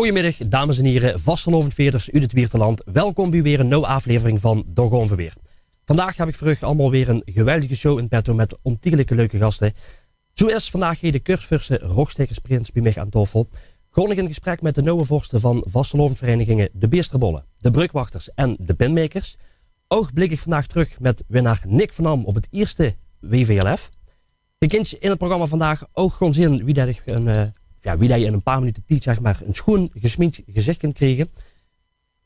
Goedemiddag, dames en heren, vastelovendveerders uit het Wierteland. Welkom bij weer een nieuwe aflevering van De Gonverweer. Vandaag heb ik voor u allemaal weer een geweldige show in petto met ontiegelijke leuke gasten. Zo is vandaag hier de Kursverse Rockstekersprins bij mij aan tafel. Gewoon in gesprek met de nieuwe vorsten van vastelovendverenigingen De Beesterbollen, De Brugwachters en De Pinmakers. Ook blik ik vandaag terug met winnaar Nick van Am op het eerste WVLF. Je kunt in het programma vandaag ook gewoon zien wie dat je in een paar minuten tijd zeg maar een schoon gesminkt gezicht kunt krijgen.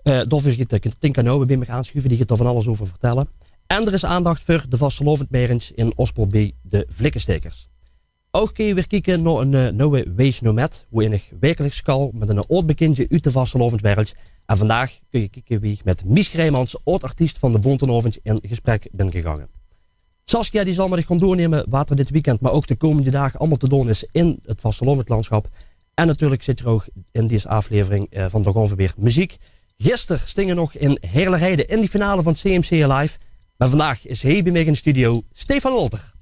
Daarvoor gaat Tinka Nouwe bij me aanschuiven, die gaat er van alles over vertellen. En er is aandacht voor de vastelovendmerens in Ospel bij de Vlikkenstekers. Ook kun je weer kijken naar een nieuwe Wees Nomad, waarin ik wekelijks kal met een oud bekendje uit de vastelovendwereld. En vandaag kun je kijken wie ik met Mies Grijmans, oud-artiest van de Bontenovens, in gesprek ben gegaan. Saskia die zal met gaan doornemen wat er dit weekend, maar ook de komende dagen allemaal te doen is in het vastelovendlandschap. En natuurlijk zit er ook in deze aflevering van De Gonverweer muziek. Gisteren stingen nog in Heerlijkheide in die finale van CMC Live. Maar vandaag is hij bij mij in de studio, Stefan Wolter.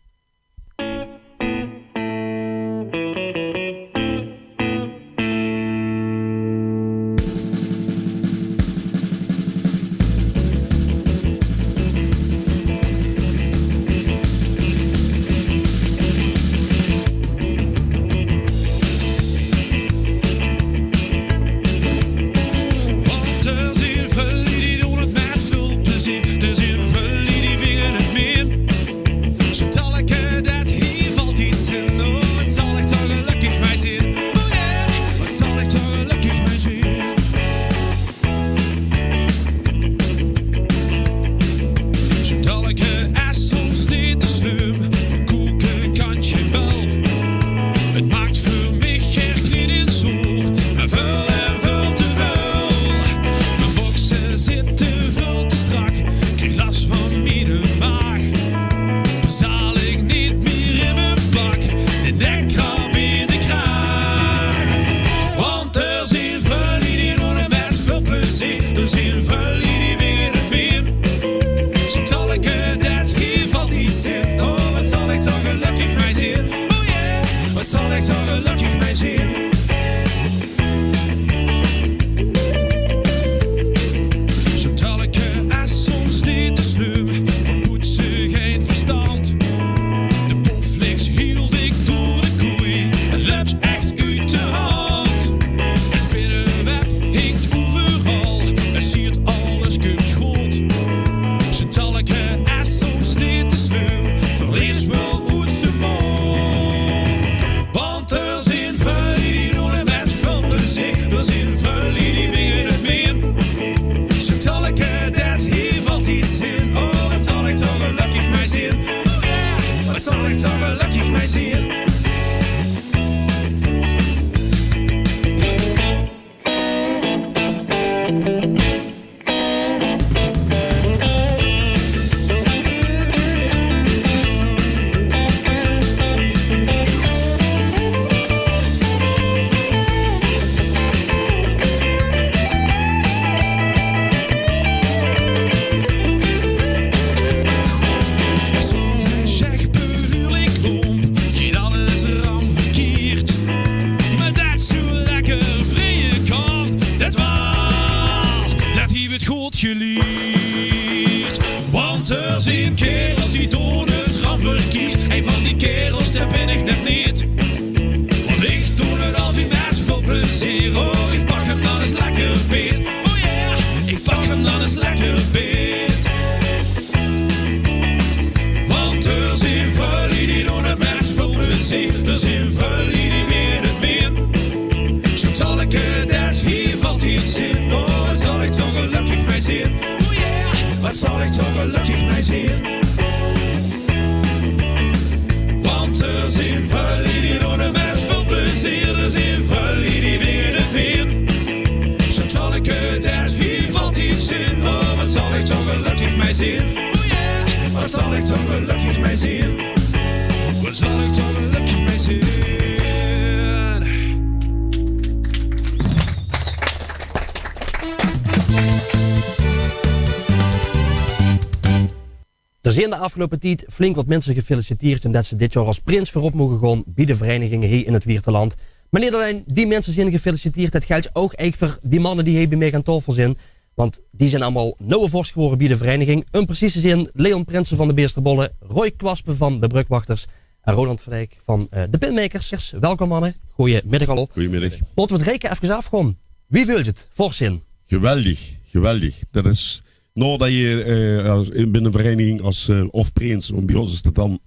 Er zijn de afgelopen tijd flink wat mensen gefeliciteerd omdat ze dit jaar als prins voorop mogen gaan bij de verenigingen hier in het Wierteland. Maar niet alleen die mensen zijn gefeliciteerd. Het geldt ook eigenlijk voor die mannen die hier bij mij aan tafel zijn. Want die zijn allemaal nieuwe vorst geworden bij de vereniging. Een precieze zin, Leon Prinsen van de Beesterbollen, Roy Kwaspen van de Brugwachters en Roland van Dijk van de Pinmakers. Welkom mannen. Goedemiddag al. Goedemiddag. Laten we het rekenen even af gewoon. Wie vult het? Vorzin. Geweldig. Dat is, nadat je binnen een vereniging als of Prins, want bij ons is dat dan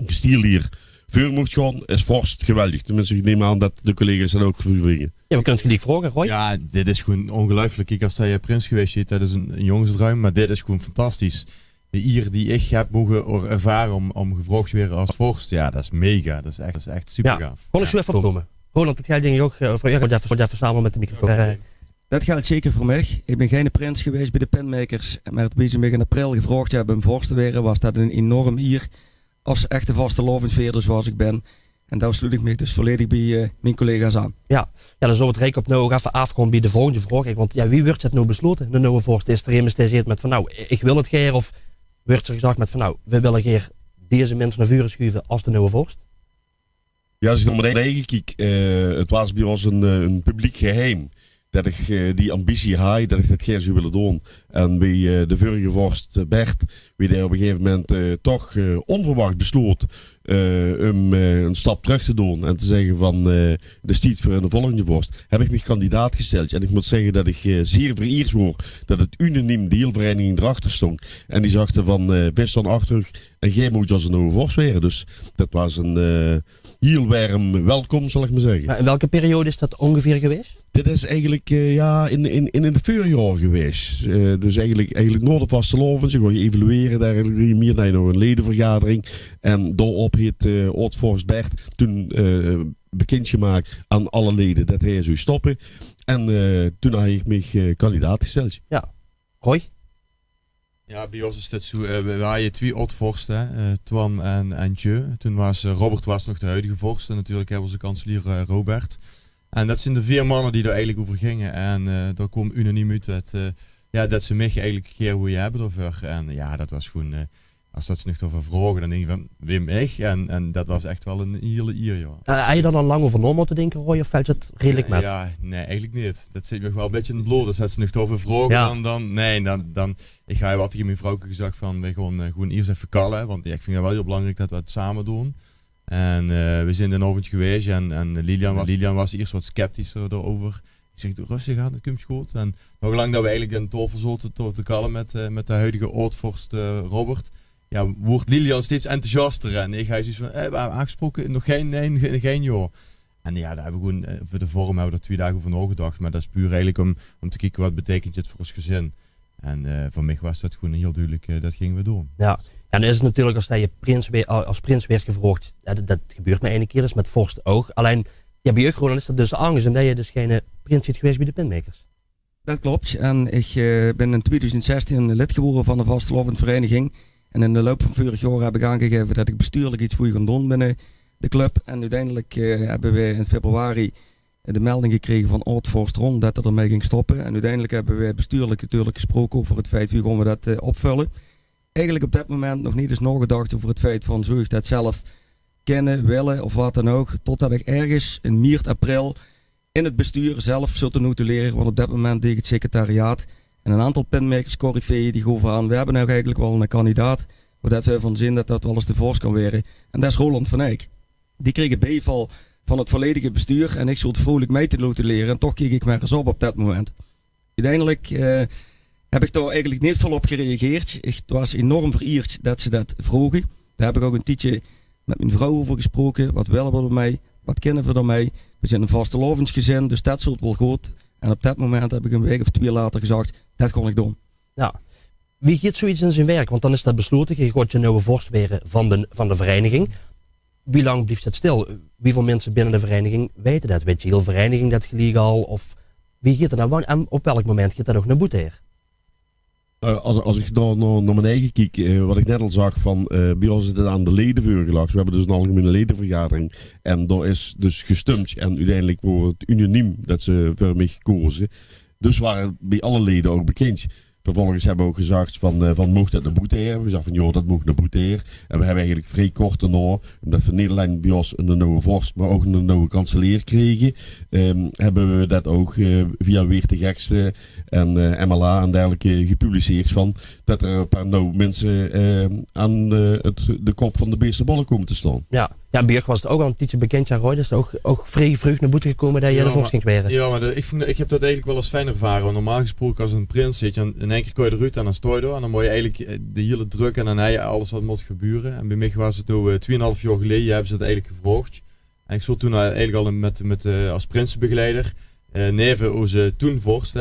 stiel hier, vuur moet gaan, is vorst geweldig. Tenminste, ik neem aan dat de collega's dat ook vervingen. Ja, we kunnen het gelijk vragen, Roy. Ja, dit is gewoon ongelooflijk. Kijk, als hij prins geweest is, dat is een jongensdruim, maar dit is gewoon fantastisch. De eer die ik heb mogen ervaren om gevraagd te worden als vorst, ja, dat is mega. Dat is echt super gaaf. Gewoon eens zo even opnoemen. Roland, dat geldt denk ik ook voor jou. Word even samen met de microfoon. Dat geldt zeker voor mij. Ik ben geen prins geweest bij de Pinmakers, maar toen ze me in april gevraagd hebben om vorst te worden, was dat een enorm eer als echte vaste lovensveerder zoals ik ben. En daar sluit ik me dus volledig bij mijn collega's aan. Ja, dan zullen we het rekenen op nou even afkomen bij de volgende vraag. Want ja, wie wordt het nou besloten, de nieuwe vorst? Is er iemand die zegt met van nou, ik wil het geer, of wordt er gezegd met van nou, we willen geer deze mensen naar vuren schuiven als de nieuwe vorst? Ja, als ik naar mijn eigen kijk, het was bij ons een publiek geheim. Dat ik die ambitie had, dat ik dat graag zou willen doen. En bij de vorige vorst Bert, wie daar op een gegeven moment toch onverwacht besloot om een stap terug te doen. En te zeggen van de stiet voor de volgende vorst. Heb ik me kandidaat gesteld. En ik moet zeggen dat ik zeer vereerd word dat het unaniem de hele vereniging erachter stond. En die zachten van, wij staan achter en jij moet als een nieuwe vorst worden. Dus dat was een heel warm welkom, zal ik maar zeggen. Maar in welke periode is dat ongeveer geweest? Dit is eigenlijk in het voorjaar geweest. Dus eigenlijk na de vastelovend. Ze gaan je evalueren. Daar meer naar nog een ledenvergadering. En daarop heeft oud-vorst Bert toen bekend gemaakt aan alle leden dat hij zou stoppen. En toen had ik me kandidaat gesteld. Ja. Roy? Ja, bij ons is dit zo. We hadden twee oud-vorsten, Twan en Tjeu. Toen was Robert nog de huidige vorst. En natuurlijk hebben we onze kanselier Robert. En dat zijn de 4 mannen die er eigenlijk over gingen. En daar kwam unaniem uit dat ze mij eigenlijk een keer hoe hebben ervoor. En ja, dat was gewoon, als dat ze nog over vragen, dan denk je van, wie mij? En dat was echt wel een hele eer, joh. Heb je dan al lang over na moeten denken, Roy, of valt het redelijk met? Ja, nee, eigenlijk niet. Dat zit me wel een beetje in het bloed. Dus dat ze nog over vragen, dan ik ga wat tegen mijn vrouw gezegd van, we gaan gewoon eerst even kallen. Want ik vind het wel heel belangrijk dat we het samen doen. En we zijn in een avond geweest en Lilian was eerst wat sceptischer erover. Ik zeg, rustig aan, het komt goed. En nog lang dat we eigenlijk in tafel zaten te kallen met de huidige oud-vorst Robert, ja, wordt Lilian steeds enthousiaster. En ik ga zoiets van, we hebben aangesproken, nog geen joh. En ja, daar hebben we gewoon, voor de vorm hebben we er 2 dagen over nagedacht. Maar dat is puur eigenlijk om te kijken wat betekent dit voor ons gezin. En voor mij was dat gewoon heel duidelijk, dat gingen we doen. Ja. En dan is het natuurlijk als je als prins werd gevraagd, dat gebeurt maar 1 keer, dus met vorst oog. Alleen, ja, bij jeugdrollen is dat dus anders, omdat je dus geen prins zit geweest bij de Pinmakers. Dat klopt. En ik ben in 2016 lid geworden van de vastelovend vereniging. En in de loop van vorig jaar heb ik aangegeven dat ik bestuurlijk iets voor gaan doen binnen de club. En uiteindelijk hebben we in februari de melding gekregen van oud-vorst Ron dat er ermee ging stoppen. En uiteindelijk hebben we bestuurlijk natuurlijk gesproken over het feit wie gaan we dat opvullen. Eigenlijk op dat moment nog niet eens nagedacht over het feit van zou ik dat zelf kennen, willen of wat dan ook. Totdat ik ergens in maart, april in het bestuur zelf zou te notuleren. Want op dat moment deed ik het secretariaat. En een aantal pinmakers, corifeeën, die gaven aan. We hebben nou eigenlijk wel een kandidaat. Zodat we van zin dat wel eens de vorst kan worden. En dat is Roland van Eyck. Die kreeg het bijval van het volledige bestuur. En ik zou het vrolijk mee te notuleren. En toch keek ik maar eens op dat moment. Uiteindelijk heb ik daar eigenlijk niet veel op gereageerd. Ik was enorm vereerd dat ze dat vroegen. Daar heb ik ook een tijdje met mijn vrouw over gesproken. Wat willen we ermee? Wat kennen we ermee? We zijn een vastelovensgezin, dus dat zult wel goed. En op dat moment heb ik een week of 2 later gezegd, dat kon ik doen. Ja. Wie giet zoiets in zijn werk? Want dan is dat besloten. Je gaat je nieuwe vorst weer van de vereniging. Wie lang blijft het stil? Wie voor mensen binnen de vereniging weten dat? Weet je heel vereniging dat gelijk al? Of wie giet er nou? En op welk moment giet dat ook naar boete? Als ik naar mijn eigen kijk, wat ik net al zag van bij ons is het aan de leden voorgelegd. We hebben dus een algemene ledenvergadering en daar is dus gestemd en uiteindelijk wordt het unaniem dat ze voor mij gekozen. Dus waren bij alle leden ook bekend. Vervolgens hebben we ook gezegd van mocht dat naar Boeteer. We zeggen van joh, dat moet naar Boeteer. En we hebben eigenlijk vrij kort daarna, omdat we niet alleen bij ons een nieuwe vorst, maar ook een nieuwe kanselier kregen, hebben we dat ook via Weer de Gekste en MLA en dergelijke gepubliceerd van dat er een paar nieuwe mensen aan de kop van de beestenbollen komen te staan. Ja, in Björk was het ook al een tijdje bekend, ja, Roy. Dus ook vrij vroeg naar boete gekomen dat je de vorst ging weren. Ja, maar ik heb dat eigenlijk wel als fijn ervaren. Want normaal gesproken als een prins zit je in één keer kon je eruit en dan sta je door. En dan moet je eigenlijk de hele druk en dan heb je alles wat moet gebeuren. En bij mij was het 2,5 jaar geleden, hebben ze dat eigenlijk gevraagd. En ik zat toen eigenlijk al met als prinsenbegeleider. Neven onze toen vorst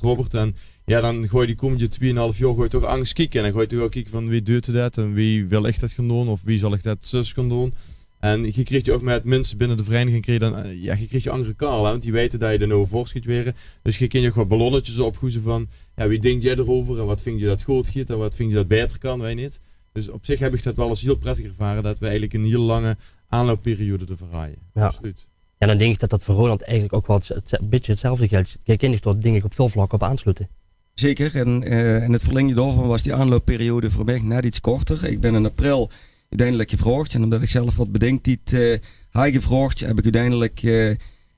Robert. En ja, dan gooi je die komende 2,5 jaar gooi je toch angst kijken. En dan gooi je toch ook kijken van wie doet dat en wie wil echt dat gaan doen of wie zal echt dat zus gaan doen. En je kreeg je ook met mensen binnen de vereniging, je kreeg je andere kaal, want die weten dat je de nieuwe vorst gaat weren. Dus je kan je ook wat ballonnetjes opgoezen van, ja, wie denk jij erover en wat vind je dat goed gaat en wat vind je dat beter kan, weet je niet. Dus op zich heb ik dat wel eens heel prettig ervaren dat we eigenlijk een heel lange aanloopperiode te verraaien. Ja. Absoluut. En dan denk ik dat voor Roland eigenlijk ook wel een beetje hetzelfde geldt. Je kan toch denk ik op veel vlakken op aansluiten. Zeker, en in het verlengde daarvan was die aanloopperiode voor mij net iets korter. Ik ben in april uiteindelijk gevraagd en omdat ik zelf wat bedenktijd had gevraagd, heb ik uiteindelijk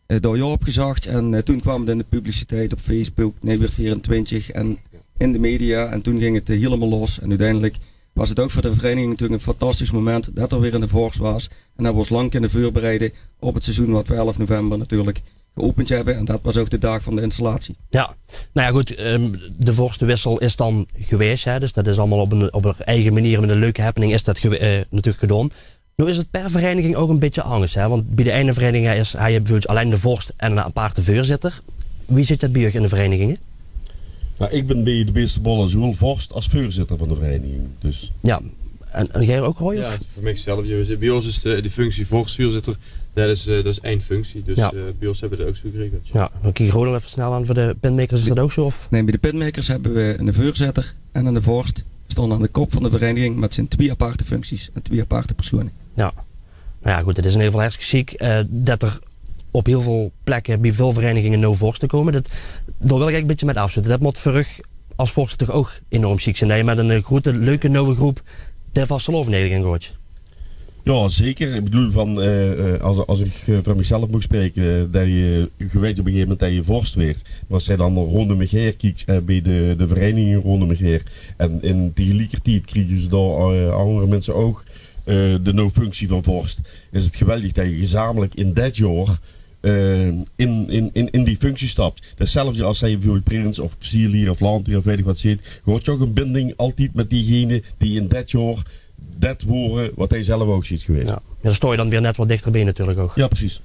door jou opgezocht. En toen kwam het in de publiciteit op Facebook, Nederweert 24 en in de media. En toen ging het helemaal los. En uiteindelijk was het ook voor de vereniging natuurlijk een fantastisch moment dat er weer in de vorst was. En dat we ons lang kunnen voorbereiden op het seizoen wat we 11 november natuurlijk geopend hebben. En dat was ook de dag van de installatie. Ja, nou ja goed, de vorstenwissel is dan geweest. Hè, dus dat is allemaal op een eigen manier met een leuke happening is dat natuurlijk gedaan. Nu is het per vereniging ook een beetje angst. Hè, want bij de ene vereniging heb je bijvoorbeeld alleen de vorst en een aparte voorzitter. Wie zit dat bij jullie in de verenigingen? Nou, ik ben bij de beestenbollen zowel vorst als voorzitter van de vereniging. Dus. Ja, en jij ook, Roy? Ja, voor mijzelf. Bij ons is de functie vorstvoorzitter, dat is één functie. Dus ja. Bij ons hebben we dat ook zo geregeld. Ja, dan kijk je even snel aan voor de pintmakers, is dat ook zo? Of? Nee, bij de pintmakers hebben we een voorzitter en een vorst. Staan aan de kop van de vereniging, maar het zijn 2 aparte functies en 2 aparte personen. Ja, nou ja goed, het is in ieder geval hartstikke ziek dat er op heel veel plekken bij veel verenigingen no vorsten komen. Daar wil ik een beetje met afsluiten. Dat moet voor u als voorzitter ook enorm ziek zijn. Dat je met een grote, leuke nieuwe groep de vastelovennederiging gooit. Ja, zeker. Ik bedoel, als ik van mezelf moet spreken, dat je weet op een gegeven moment dat je vorst werd. Maar als jij dan ronde Megeer kijkt bij de vereniging ronde Megeer. En in tegelijkertijd krijgen ze daar andere mensen ook de no-functie van vorst. Is het geweldig dat je gezamenlijk in dat jaar in die functie stapt. Hetzelfde als je bijvoorbeeld prins of kassielier of landheer of weet ik wat zit. Je hoort je ook een binding altijd met diegene die in dat jaar dat horen wat hij zelf ook ziet geweest. Ja, dan sta je dan weer net wat dichterbij natuurlijk ook. Ja, precies.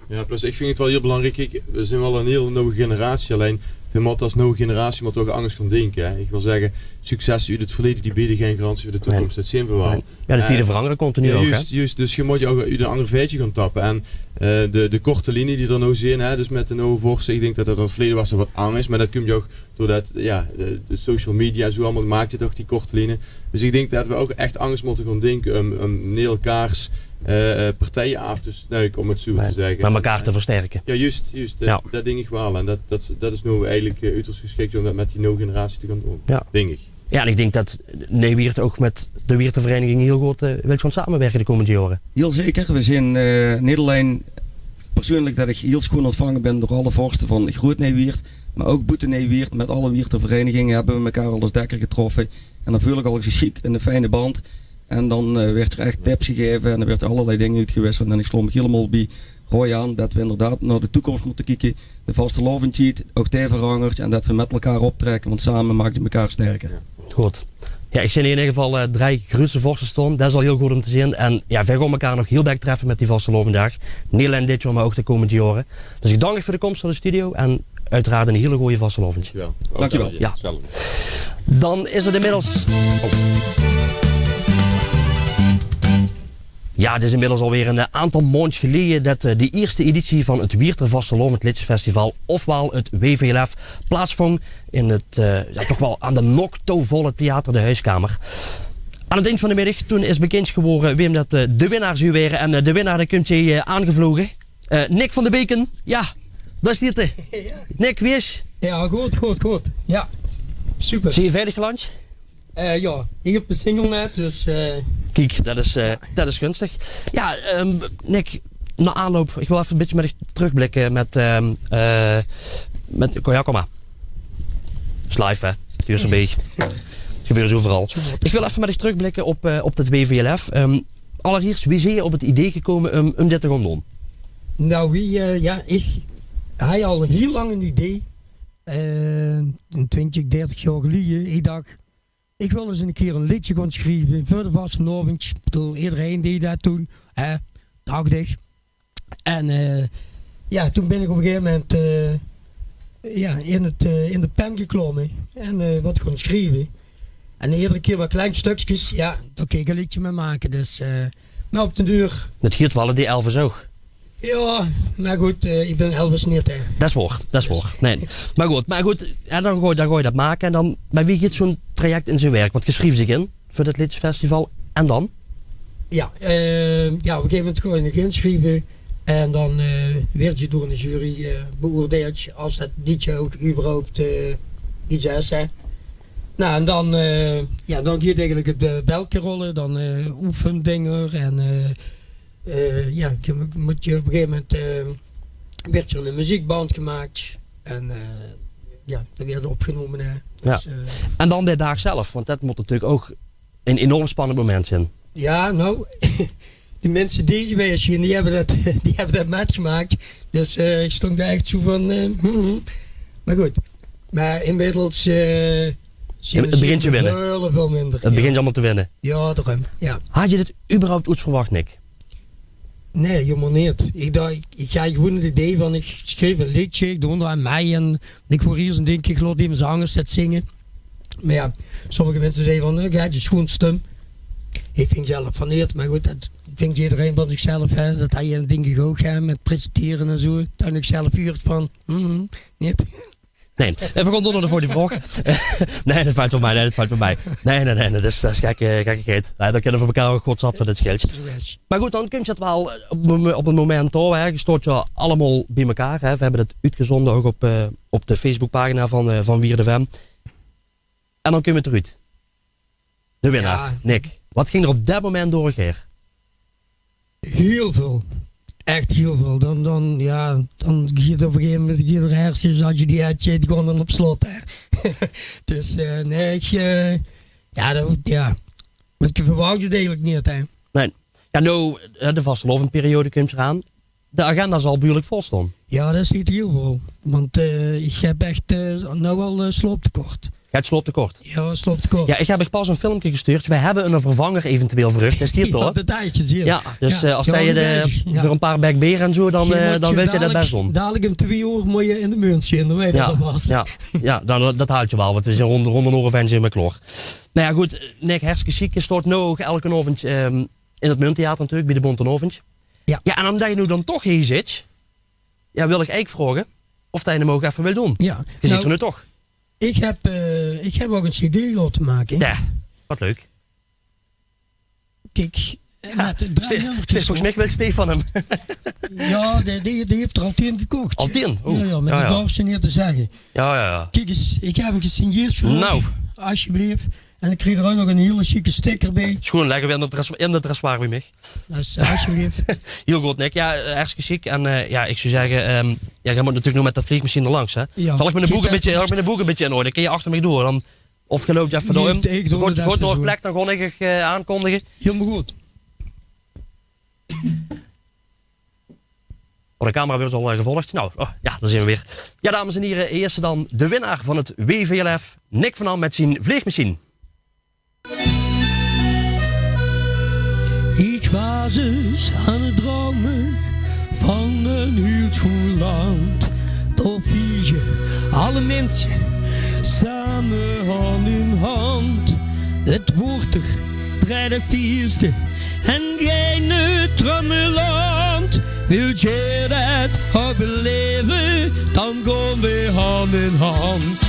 Ja, plus ik vind het wel heel belangrijk. We zijn wel een heel nieuwe generatie. Alleen, we moeten als nieuwe generatie maar toch anders gaan denken. Hè. Ik wil zeggen, succes uit het verleden, die bieden geen garantie voor de toekomst. Dat zien we wel. Ja, de tijden veranderen continu ook. Juist, dus je moet je ook uit een ander veetje gaan tappen. En de korte linie die er nou zijn, hè, dus met de nieuwe vorst, ik denk dat het in het verleden was er wat angst. Maar dat komt je ook doordat de social media zo allemaal maakt het ook die korte linie. Dus ik denk dat we ook echt angst moeten gaan denken om niet elkaars partijen af te snuiken, om het zo te zeggen. Maar elkaar te versterken. Ja, juist. Dat denk ik wel. En dat is nu eigenlijk uiterst geschikt om dat met die nieuwe generatie te gaan doen. Ja. Denk ik. Ja, en ik denk dat Nederweert ook met de Wiertenvereniging heel goed wil gaan samenwerken de komende jaren. Heel zeker. We zijn niet alleen persoonlijk dat ik heel schoon ontvangen ben door alle vorsten van Groot Nederweert, maar ook Boete Nederweert met alle Wiertenverenigingen hebben we elkaar al eens dekker getroffen. En dan voel ik al chic in een fijne band. En dan werd er echt tips gegeven en er werd allerlei dingen uitgewisseld. En ik sloot me helemaal bij Roy aan dat we inderdaad naar de toekomst moeten kijken. De vaste lovensheet, ook verangers en dat we met elkaar optrekken, want samen maakt het elkaar sterker. Goed. Ja, ik zie hier in ieder geval 3 grootste vorsten staan. Dat is al heel goed om te zien. En ja, wij gaan elkaar nog heel erg treffen met die vaste lovendag. Niet alleen dit jaar, maar ook de komende jaren. Dus ik dank je voor de komst naar de studio en uiteraard een hele goede vaste lovend. Dankjewel. Ja. Dan is het inmiddels... Ja, het is inmiddels alweer een aantal maanden geleden dat de eerste editie van het Wierter Vastelovend Liedjesfestival, ofwel het WVLF, plaatsvond in het toch wel aan de noktovolle Theater de Huiskamer. Aan het eind van de middag, toen is bekend geworden wie dat de winnaar zou weer. En de winnaar die komt je aangevlogen. Nick van de Beken, ja, daar is hij. Nick, wie is? Ja, goed. Ja. Super. Zie je veilig geland? Ja, hier op de Singelnet, dus... Kijk, dat is gunstig. Ja, Nick, na aanloop, ik wil even een beetje met je terugblikken met ja, kom maar. Slive, hè. Duur zo'n beetje. Het gebeurt overal. Ik wil even met je terugblikken op het WVLF. Allereerst, wie zie je op het idee gekomen om dit te gaan doen? Nou, hij al heel lang een idee. 20, 30 jaar geleden. Ik dacht, ik wil eens een keer een liedje gaan schrijven voor de vastelovend. Ik bedoel, iedereen deed dat toen. Dacht ik. En toen ben ik op een gegeven moment in de pen geklommen. En wat gaan schrijven. En iedere keer wat kleine stukjes. Ja, daar kan ik een liedje mee maken. Dus, maar op de deur... Het giet wel die Elvis ook. Ja, maar goed, ik ben Elvis niet, hè. Dat is waar. Nee. Maar goed, ja, dan ga je dat maken. En dan, bij wie gaat zo'n traject in zijn werk? Want je schreef zich in voor het liedjesfestival. En dan? Ja, op een gegeven moment ga je nog inschrijven. En dan werd je door een jury beoordeeld als dat liedje ook überhaupt iets is, hè. Nou, en dan gaat eigenlijk het belke rollen, dan oefendingen en moet je op een gegeven moment werd er een muziekband gemaakt en dat werd opgenomen. Dus, ja. En dan de dag zelf, want dat moet natuurlijk ook een enorm spannend moment zijn. Ja, nou, die mensen die geweest zijn, die hebben dat metgemaakt. Dus ik stond daar echt zo van, maar goed. Maar inmiddels het begint je winnen. Veel minder. Het begint allemaal te winnen. Ja, daarom. Ja. Had je dit überhaupt iets verwacht, Nick? Nee, helemaal niet. Ik dacht, ik ga gewoon het idee van, ik schreef een liedje, ik doe dat aan mij en ik hoor hier zo'n ding, ik laat die mijn zangers dat zingen. Maar ja, sommige mensen zeggen van, het is gewoon stum. Ik vind zelf van niet, maar goed, dat vindt iedereen van zichzelf, hè, dat hij een ding ook gaat met presenteren en zo. Dan ik zelf huurt van, niet. Nee, even gewoon door voor die vraag. Nee, dat valt voor mij. Nee, dat is gekkigheid. Nee, dan kunnen we elkaar ook goed zat voor dit scheeltje. Maar goed, dan kun je het wel op een moment hoor. Hè. Je stoot je allemaal bij elkaar. Hè. We hebben het uitgezonden ook op de Facebookpagina van Wier de Wem. En dan kun je het eruit. De winnaar, ja. Nick. Wat ging er op dat moment door een keer? Heel veel. Echt heel veel. Dan giet op een gegeven moment de hersens, als je die uit je, die gewoon dan op slot. Hè. Dus wat je verwacht je eigenlijk niet. Hè. Nee. Ja, nou, de vastelovendperiode komt eraan. De agenda zal behoorlijk vol staan. Ja, dat is niet heel veel. Want ik heb echt nou al slooptekort. Het slooptekort. Ja, slooptekort. Ja, ik heb pas een filmpje gestuurd. We hebben een vervanger eventueel voor dat is hier toch? Ja, dat eitjes hier. Ja, dus als je voor een paar bekberen en zo, dan weet je dat best om. Dadelijk om 2 uur moet je in de munt zien, dan weet je dat was. Ja, dat haalt je wel, want we zijn rond een uur of in mijn kloor. Nou ja, goed, Nick, hartstikke ziek. Je stort nu ook elke avond in het Munttheater natuurlijk, bij de Bontenovens. Ja, en omdat je nu dan toch hier zit, wil ik eigenlijk vragen of hij hem ook even wil doen. Ja. Je zit er nu toch. Ik heb ook een cd laten maken. Ja, wat leuk. Kijk, met de 3 nummertjes. Volgens mij wil Stefan hem. Ja, die heeft er al 10 gekocht. Al 10? Ja, met de dorst niet te zeggen. Ja. Kijk eens, ik heb hem gesigneerd voor nou. Alsjeblieft. En ik kreeg er ook nog een hele chique sticker bij. Schoon leggen we in de dressoir bij mij. Dus alsjeblieft. Heel goed, Nick. Ja, hartstikke chic. En ik zou zeggen, jij moet natuurlijk nog met dat vliegmachine erlangs. Hè? Ja. Zal ik mijn boek een beetje in orde? Dan kun je achter mij door. Dan, of geloof je even door hem. Goed door plek, dan gewoon ik aankondigen. Helemaal goed. De camera weer al gevolgd. Nou, daar zijn we weer. Ja, dames en heren. Eerst dan de winnaar van het WVLF. Nick van Am met zijn vliegmachine. Ik was eens aan het dromen van een heel schoon land. Daar vliegen alle mensen samen hand in hand. Het wordt er 43e en geen trommeland. Wil je dat ook beleven, dan gaan we hand in hand.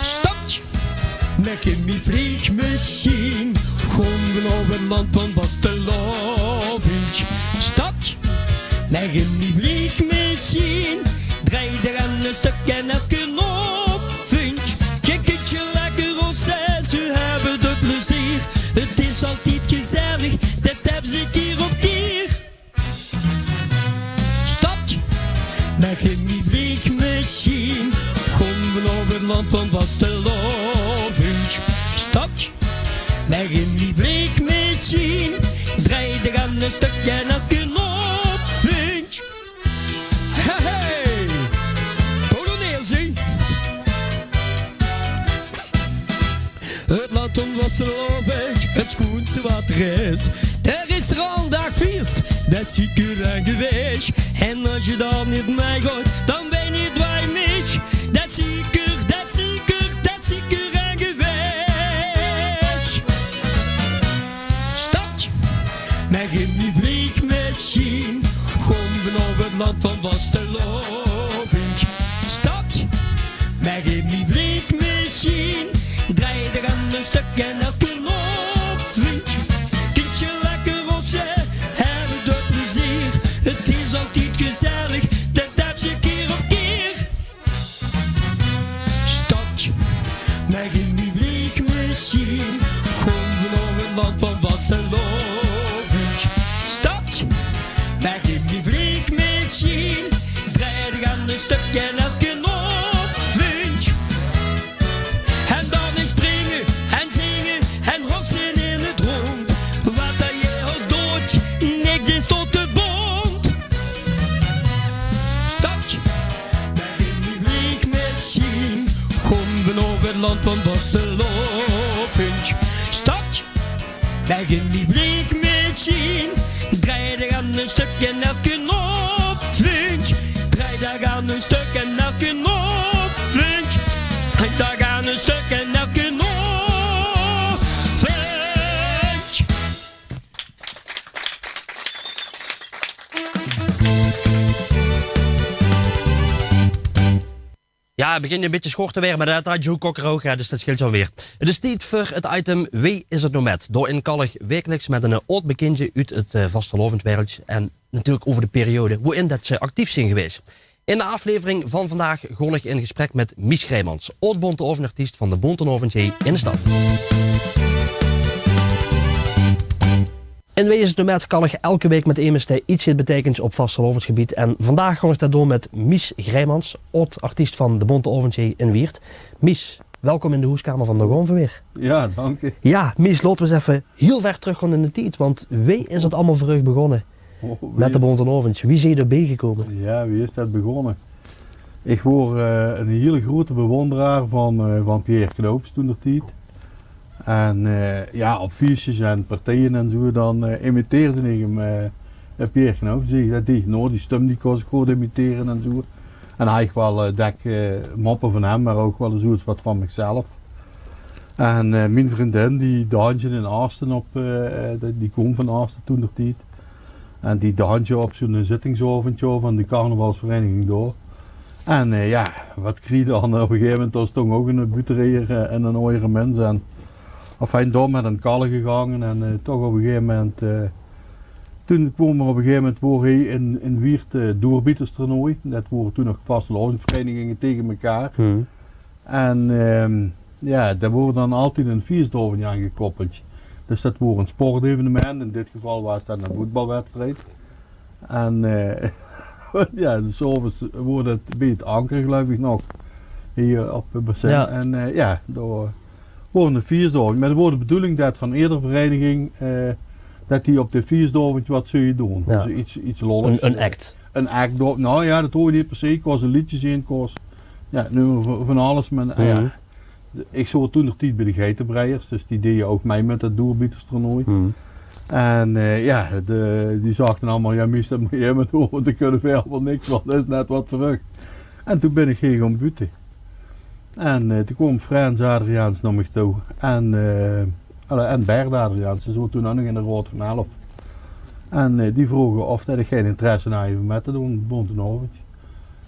Stopt met mijn vliegmachine, gewoon we naar het land van vastelovend. Stopt met mijn vliegmachine, draai er aan een stuk en elke noot. land van vastelovend. Stopt, maar in die bleekmachine draait er aan een stukje en elke knop vind. Hey, Polonaise. Het land van vastelovend, het schoonste wat er is. Er is er al dag feest, dat is zeker en geweest. En als je dan niet mee gaat, dan ben je niet bij mij. Dat is zeker, dat is zeker, dat is zeker en geweest. Stad, maar in die vliegmachine, gewoon over het land van vastelovend. Stad, maar in die vliegmachine, draai er aan een stuk en elke knop vind je. Kindje lekker rossen, hebben de plezier. Het is altijd gezellig, dat heb je keer op keer. Stadje, maar in die vliegmachine, gewoon over het land van vastelovend. Stadje, maar in die vliegmachine, draai er aan een stuk en elke knop vind je. En dan is springen en zingen en rotsen in het rond. Wat dat je ook doet, niks is tot de bond. Stadje, maar in die vliegmachine, gewoon over het land van vastelovend. Stadje, maar in die vliegmachine, draai er aan een stuk en elke knop vind je. Draai daar aan een stuk en elke knop vind je. Daar gaan een stuk en elke knop vind je. Ja, het begint een beetje schort te weer, maar dat had Joe Cocker ook, dus dat scheelt zo weer. Het is tijd voor het item Wie is het nou met? Door in Kallig wekelijks met een oud bekendje uit het vastelovend wereldje. En natuurlijk over de periode waarin dat ze actief zijn geweest. In de aflevering van vandaag gewoon ik in gesprek met Mies Grijmans, oud-bonteovenartiest van de Bontenovenzee in de stad. In Wie is het nou met kan ik elke week met EMST iets betekent op vastelovend gebied. En vandaag ga ik dat door met Mies Grijmans, oud-artiest van de Bontenovenzee in Weert. Mies, welkom in de hoeskamer van de Gonverweer. Ja, dank je. Ja, Mies, laten we eens even heel ver terug gaan in de tijd, want wie is het allemaal voor u begonnen? Met de Bontenovenzee. Wie is je erbij gekomen? Ja, wie is dat begonnen? Ik word een hele grote bewonderaar van Pierre Knoops toen de tijd. En ja, op feestjes en partijen en zo, dan imiteerde ik hem, Pierre Knoops. Die stem die kon ik goed imiteren en zo. En eigenlijk wel moppen van hem, maar ook wel zoiets wat van mezelf. En mijn vriendin, die dansje in Aasten die kwam van Aasten toen de tijd. En die dansje op zo'n zittingsavondje van de carnavalsvereniging door. En ja, wat kreeg je dan op een gegeven moment, was toch ook een buterier en een ooiere mens. En enfin, door met een kallen gegaan en toch op een gegeven moment, toen kwam er op een gegeven moment voor hij in Weert doorbieterstoernooi. Dat waren toen nog vastelovendverenigingen tegen elkaar. En ja, daar wordt dan altijd een feestdorven aan gekoppeld. Dus dat wordt een sportevenement, in dit geval was dat een voetbalwedstrijd. En ja, dus s'avonds wordt het bij het anker geloof ik nog, hier op het bassin. Ja. En ja, daar worden de feestdagen. Maar het wordt de bedoeling dat van iedere vereniging, dat die op de feestdagen wat zul je doen. Ja. Dus iets lolligs. Een act. Een act, nou ja, dat hoor je niet per se. Ik was een liedje zien, ik was ja, nummer van alles. Maar ja. Ik zat toen nog tijd bij de geitenbreiers, dus die deden ook mee met dat doorbieterstoernooi. En ja, die zagen allemaal, ja Mies, dat moet je met doen, want daar kunnen we helemaal niks van, dat is net wat terug. En toen ben ik hier gaan buiten. En toen kwam Frans Adriaans naar me toe en Bert Adriaans, ze zaten toen ook nog in de Rood van Elf. En die vroegen of dat ik geen interesse had even met te doen, Bontenovend.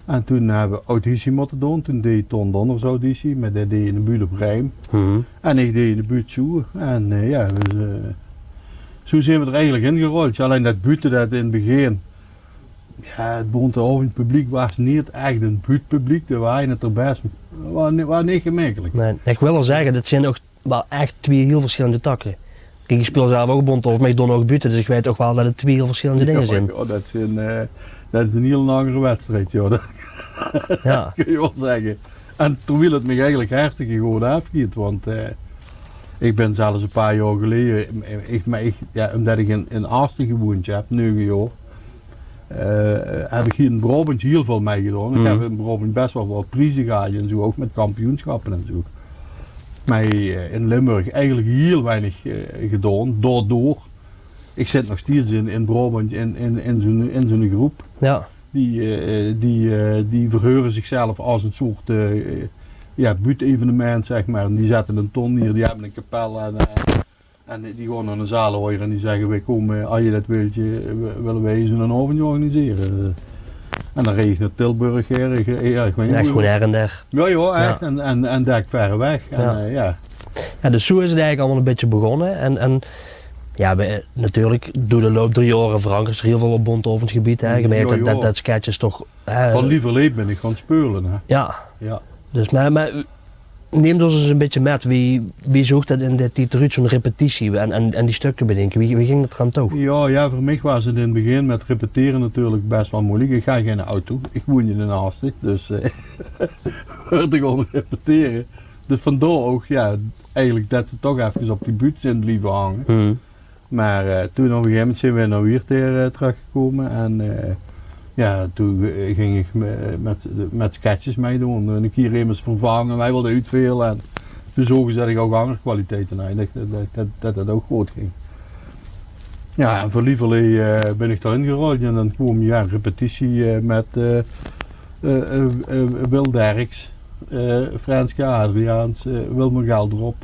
En toen hebben we auditie moeten doen. Toen deed Ton Donders auditie, maar dat deed in de buurt op Rijm. En ik deed in de buurt Zoe. En ja, dus, zo zijn we er eigenlijk ingerold. Alleen dat buurten dat in het begin, ja, het Bontenovend publiek was niet echt een buurtpubliek. Dat waren het er best, was niet gemakkelijk. Nee, ik wil wel zeggen, dat zijn ook wel echt twee heel verschillende takken. Kijk, ik speel zelf ook Bontenovend, maar ik doe ook buurten, dus ik weet ook wel dat het twee heel verschillende dingen zijn. Ja, dat is een heel langere wedstrijd, joh. Dat kun je wel zeggen. En toen wil het me eigenlijk hartstikke gewoon afgiet. Want ik ben zelfs een paar jaar geleden, omdat ik in Aasten gewoond heb, 9 jaar, heb ik hier in Brabant heel veel meegedaan. Ik heb in Brabant best wel wat prijzen gehad en zo, ook met kampioenschappen en zo. Maar in Limburg eigenlijk heel weinig gedaan, daardoor. Ik zit nog steeds in Brabant in zo'n groep. Ja. Die verheuren zichzelf als een soort buutevenement, zeg maar. En die zetten een ton hier, die hebben een kapel en die gaan naar een zaal horen en die zeggen, wij komen, als je dat wilt, willen wij zo'n avond organiseren. En dan regent Tilburg, ik weet niet. Echt gewoon her en der. Ja, echt. En daar verre weg. Ja, dus zo is het eigenlijk allemaal een beetje begonnen. En natuurlijk, door de loop der jaren verankert er heel veel op Bontovensgebied. Je merkt dat sketches toch... Van lieverlee ben ik gaan speulen. Hè. Ja. Dus, maar neem ons eens een beetje met. Wie zocht dat in dit eruit, zo'n repetitie en die stukken bedenken? Wie ging dat gaan toe? Ja, voor mij was het in het begin met repeteren natuurlijk best wel moeilijk. Ik ga geen auto. Ik woon in Aasten, dus we gewoon repeteren. Dus vandaar ook, eigenlijk dat ze toch even op die buurtzin blijven hangen. Maar toen op een gegeven moment zijn we naar Weerteer teruggekomen en toen ging ik met sketches meedoen. Een keer immers vervangen, wij wilden uitvelen en toen zogen ze dat ik ook andere kwaliteiten aan, dat ook goed ging. Ja, en voor lieverlee ben ik daarin gerold en dan kwam een repetitie met Wil Derks, Franske Adriaans, Wilmer Geldrop.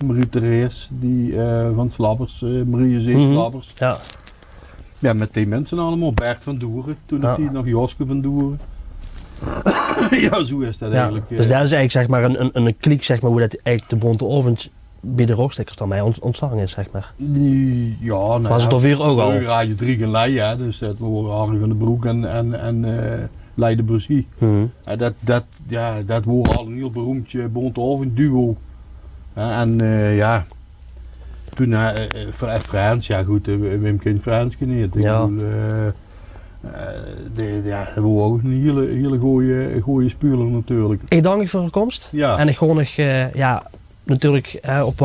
Marie Therese, die van Slabbers, Marie Zee Slabbers. Ja, met die mensen allemaal. Bert van Doeren, toen die nog Joske van Doeren. Ja, zo is dat eigenlijk. Dus dat is eigenlijk zeg maar een kliek, zeg maar, hoe dat eigenlijk de Bontovens bij de rockstickers dan mij ontstaan is, zeg maar. Ja, was het alweer ook al? Vroeger had je 3 gelei, dus het waren Harry van den Broek en Leiden Brussie. Dat waren al een heel beroemd Bontoven duo. Toen Frans, Wim kent Frans niet. Ik bedoel, dat was ook een hele goeie speler natuurlijk. Ik dank je voor de komst. Ja. En ik gewoon nog, natuurlijk, of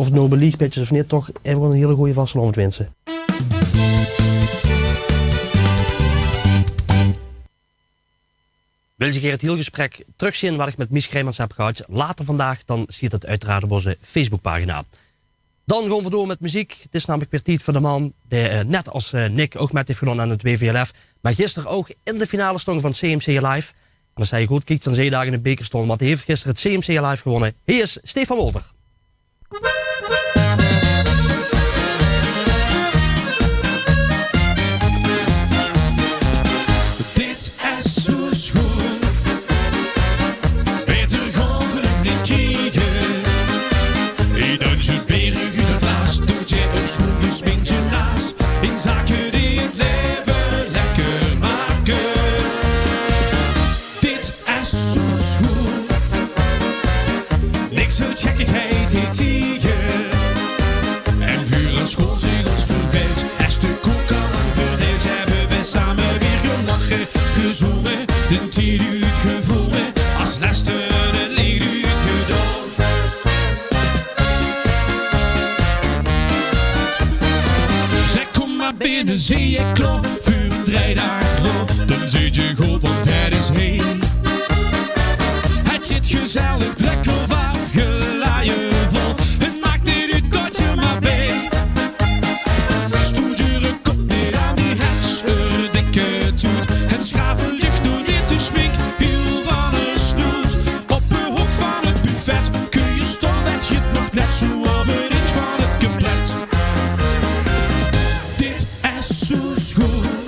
het nou belicht of niet, toch even een hele goede vastelavond wensen. Wil je het hele gesprek terugzien wat ik met Mies Grijmans heb gehad later vandaag, dan ziet het uiteraard op onze Facebookpagina. Dan gaan we door met muziek. Het is namelijk weer tijd voor de man die net als Nick ook met heeft gedaan aan het WVLF, maar gisteren ook in de finale stond van CMC Live. En dan zei je goed, kijk, dan zie je daar in de beker stonden, want hij heeft gisteren het CMC Live gewonnen. Hier is Stefan Wolter. Dit is zo schoon. Beter gaan we het niet krijgen. In duizend bergen in de blaas, doet je op schoen, je springt je naast. In zaken die het leven lekker maken. Dit is zo schoon. Niks zo checkigheid heet hier. En vuur en school zich ons verveelt. Als de koek kan verdeeld, hebben we samen weer gelachen, gezongen. De 10 uur gevonden, als laatste een lied uitgedaan. Zeg, kom maar binnen, zie je klok, vuur 3 dagen lang. Dan zit je goed, want het is heen. Het zit gezellig, druk of afgelaaien vol. Het maakt niet uit dat je maar bij. Stoot je kop neer aan die heks, een dikke toet. En schavel je nog niet te smink, heel van een snoet. Op een hoek van het buffet kun je staan, dat je het nog net zo op een inch van het compleet. Dit is zo schoon.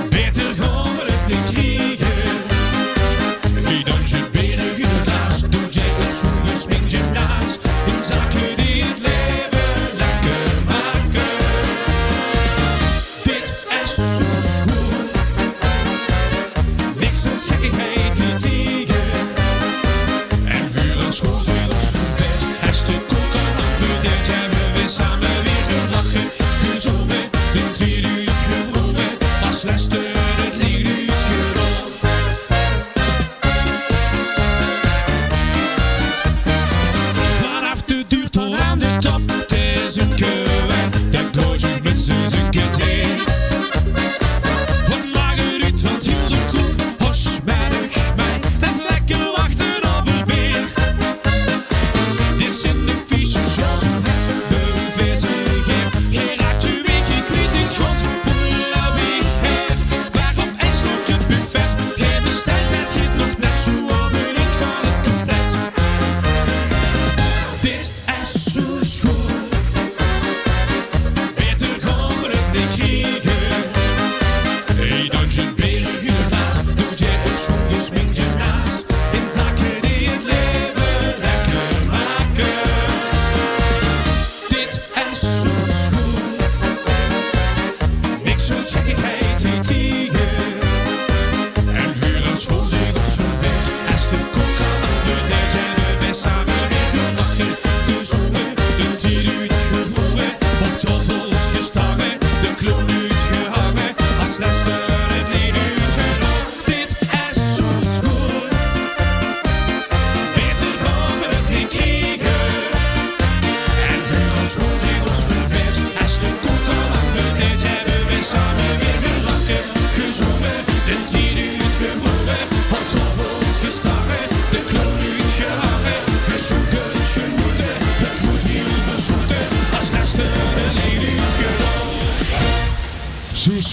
Beter gaan we het niet krijgen. Wie dan je benen in het laatst, doet jij het zo gesminkt je naast. In zaken die het leven lekker maken. Dit is zo schoon. Niks aan checkigheid hier tegen. En vuur en school zijn ons vervet. Als de koek aan verdeeld, hebben we samen weer gelachen, gezongen. In 10 uur gevroren, als laatste het lied uitgedaan.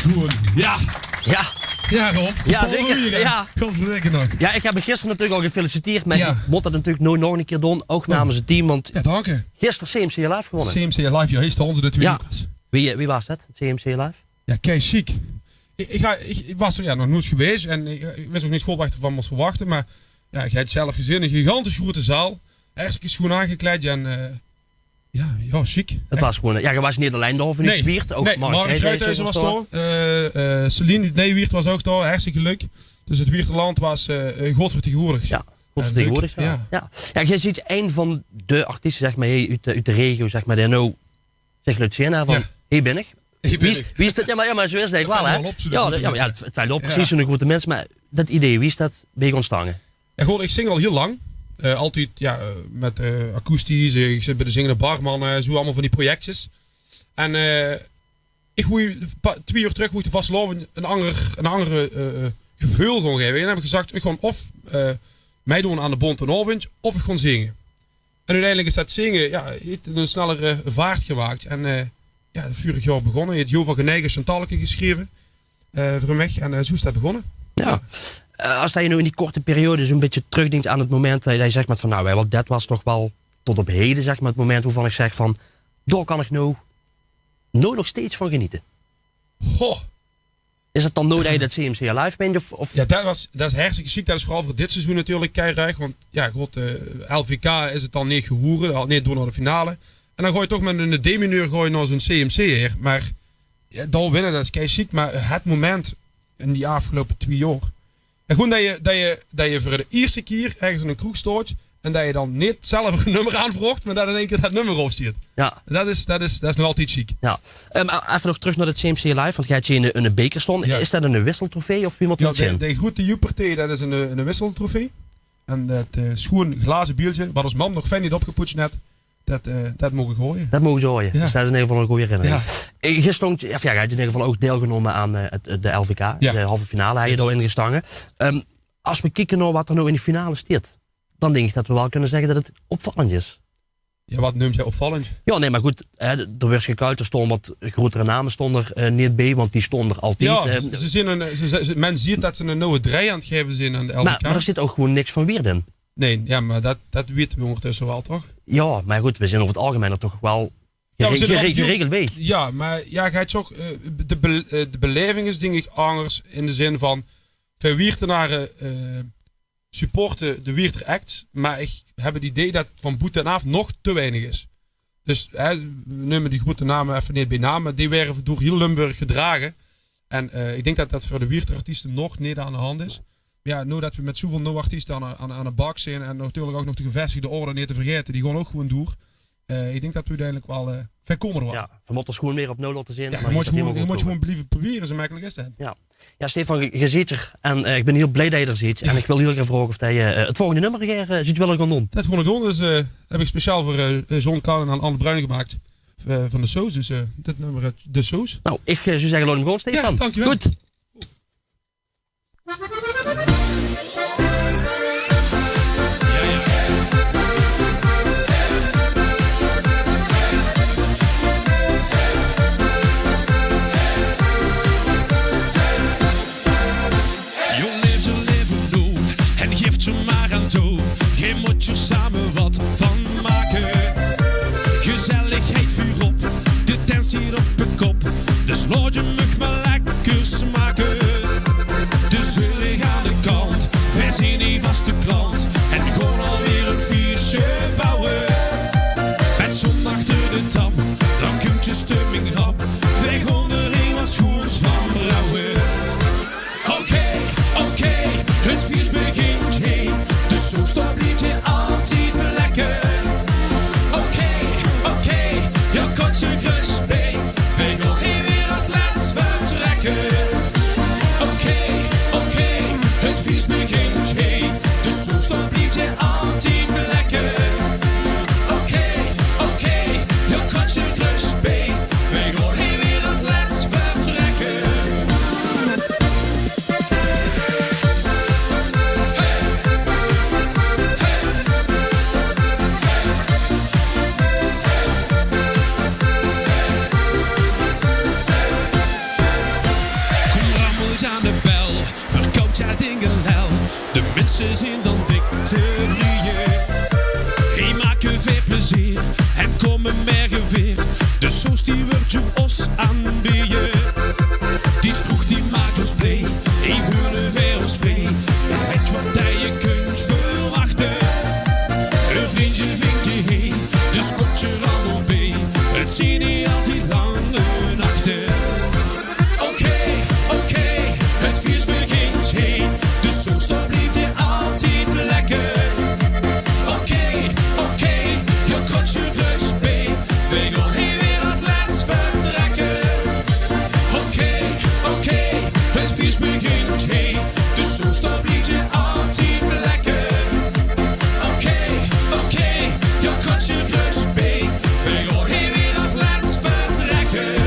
gewoon. Ja. Ja. Ja, Rob. Ja, zeker. Ja. Godverdikke nog. Ja, ik heb hem gisteren natuurlijk al gefeliciteerd. Maar Ja. ik moet dat natuurlijk nooit nog een keer doen. Ook namens het team. Want Ja, dank je. gisteren CMC Live gewonnen. CMC Live, ja, is onze de twee Ja. Lucas. Wie was dat? CMC Live? Ja, kei chic. Ik was er nog nooit geweest en ik wist ook niet goed wat ik ervan moest verwachten. Maar ja, ik heb het zelf gezien. Een gigantisch grote zaal. Hartstikke schoon aangekleed en ja, chic. Het was gewoon... Ja, je was niet alleen daar van het Wiert. Ook nee, Mark Kruithuizen was daar. Celine Nijwiert was ook daar. Hartstikke leuk. Dus het Wierterland was goed vertegenwoordigd. Ja, goed vertegenwoordigd. Ja. Je ziet een van de artiesten zeg maar, uit de regio, zeg maar, die nou zich laat zien van, Ja. hier ben ik. Hier ben ik. Wie is dat? Ja, maar zo is het eigenlijk wel, hè? Het valt op, precies zo'n grote mensen. Maar dat idee, wie is dat bij je ontstangen? Ja, gewoon, ik zing al heel lang. Altijd met akoestisch. Ik zit bij de Zingende Barman. Zo allemaal van die projectjes. En ik woei 2 uur terug woei de Vastelovend een andere gevoel gewoon geven. En dan heb ik gezegd, ik ga of meedoen aan de Bonte Norwich of ik ga zingen. En uiteindelijk is dat zingen heeft een snellere vaart gemaakt. En vorig jaar begonnen. Je hebt heel veel genegen Chantalke geschreven voor mij. En zo is dat begonnen. Ja. Als je nu in die korte periode zo'n beetje terugdenkt aan het moment dat je zegt met van nou, dat was toch wel tot op heden zeg maar het moment waarvan ik zeg van daar kan ik nou nog steeds van genieten. Goh. Is het dan nodig dat je dat CMC Live bent? Of? Ja, dat is hartstikke chic. Dat is vooral voor dit seizoen natuurlijk keihard. Want ja, god, LVK is het dan niet gehoeren. Nee, door naar de finale. En dan gooi je toch met een D-mineur naar zo'n CMC hier. Maar ja, daar winnen, dat is kei chic. Maar het moment in die afgelopen 2 jaar. En gewoon dat je voor de eerste keer ergens in een kroeg staat. En dat je dan niet zelf een nummer aanvraagt, maar dat in één keer dat nummer opstiert. Ja. Dat is nog altijd chic. Ja. Even nog terug naar het CMC Live, want jij hebt je in een beker stond. Ja. Is dat een wisseltrofee of wie moet dat zijn? De grote Juperthee, dat is een wisseltrofee. En dat schoon glazen biertje, wat als man nog fijn niet opgepoetst net, dat mogen gooien. Dat mogen ze gooien. Ja. Dus dat is in ieder geval een goede herinnering. Ja. Je had in ieder geval ook deelgenomen aan de LVK. Ja. De halve finale heb je daarin gestangen. Als we kijken naar wat er nou in de finale staat, dan denk ik dat we wel kunnen zeggen dat het opvallend is. Ja, wat noemt jij opvallend? Ja, nee, maar goed. Er werd gekuit, er stonden wat grotere namen stonden er niet bij, want die stonden er altijd. Ja, men ziet dat ze een nieuwe draai aan het geven zijn aan de LVK. Maar er zit ook gewoon niks van Wierd in. Nee, ja, maar dat weten we ondertussen wel, toch? Ja, maar goed, we zijn over het algemeen er toch wel geregeld bij. Ja, maar ja, gaat ook, de beleving is denk ik anders in de zin van veel Wiertenaren supporten de Wierter Act, maar ik heb het idee dat van boet en af nog te weinig is. Dus we nemen die grote namen even niet bij naam, maar die werden door heel Limburg gedragen. En ik denk dat dat voor de Wierter artiesten nog niet aan de hand is. Ja, nu dat we met zoveel nieuwe artiesten aan de bak zijn en natuurlijk ook nog de gevestigde orde niet te vergeten, die gaan ook gewoon door. Ik denk dat we uiteindelijk wel ver komen worden. Ja, we moeten gewoon weer op nul laten zien. Ja, je moet gewoon blijven proberen, zo makkelijk is dat. Ja, Stefan, je ziet er en ik ben heel blij dat je er ziet. En ik wil heel graag vragen of je het volgende nummer ziet willen gaan doen. Dat gewoon doen, dus heb ik speciaal voor John Kahn en Anne Bruin gemaakt van de Soos. Dus dit nummer, de Soos. Nou, ik zou zeggen, laat hem gewoon, Stefan. Ja, dankjewel. Goed. Je moet er samen wat van maken. Gezelligheid vuur op, de dans hier op de kop. Dus laat je mug maar lekker smaken. De zeurig aan de kant ze zijn dan dik te vrije. Hij maakt je veel plezier en kom een mergen weer. De soos die wordt je os aanbieden. Die kroeg die maakt ons blij, hij voelen weer ons vrij. Weet wat dat je kunt verwachten. Een vriendje vindt je heen, dus komt je allemaal bij. Het zijn niet altijd lange nachten. Oké, het feest begint heen. De soos dan blijft je altijd lekker. Oké, je komt je rust bij. We gaan hier weer als laatst vertrekken. Oké, het feest begint heen. De soos dan blijft je altijd lekker. Oké, je komt je rust bij. We gaan hier weer als laatst vertrekken.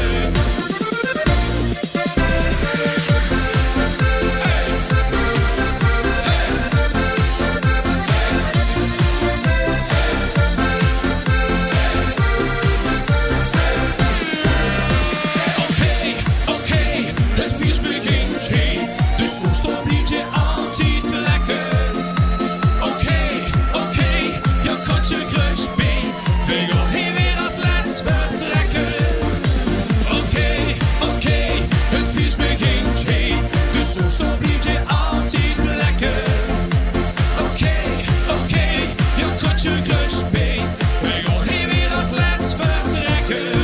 Oké, het feest begint heen. De soos dan blijft je altijd lekker. Oké, je komt je rust bij. We gaan hier weer als laatst vertrekken. Oké, het feest begint heen. De soos dan blijft je altijd lekker. Oké, je komt je rust bij. We gaan hier weer als laatst vertrekken.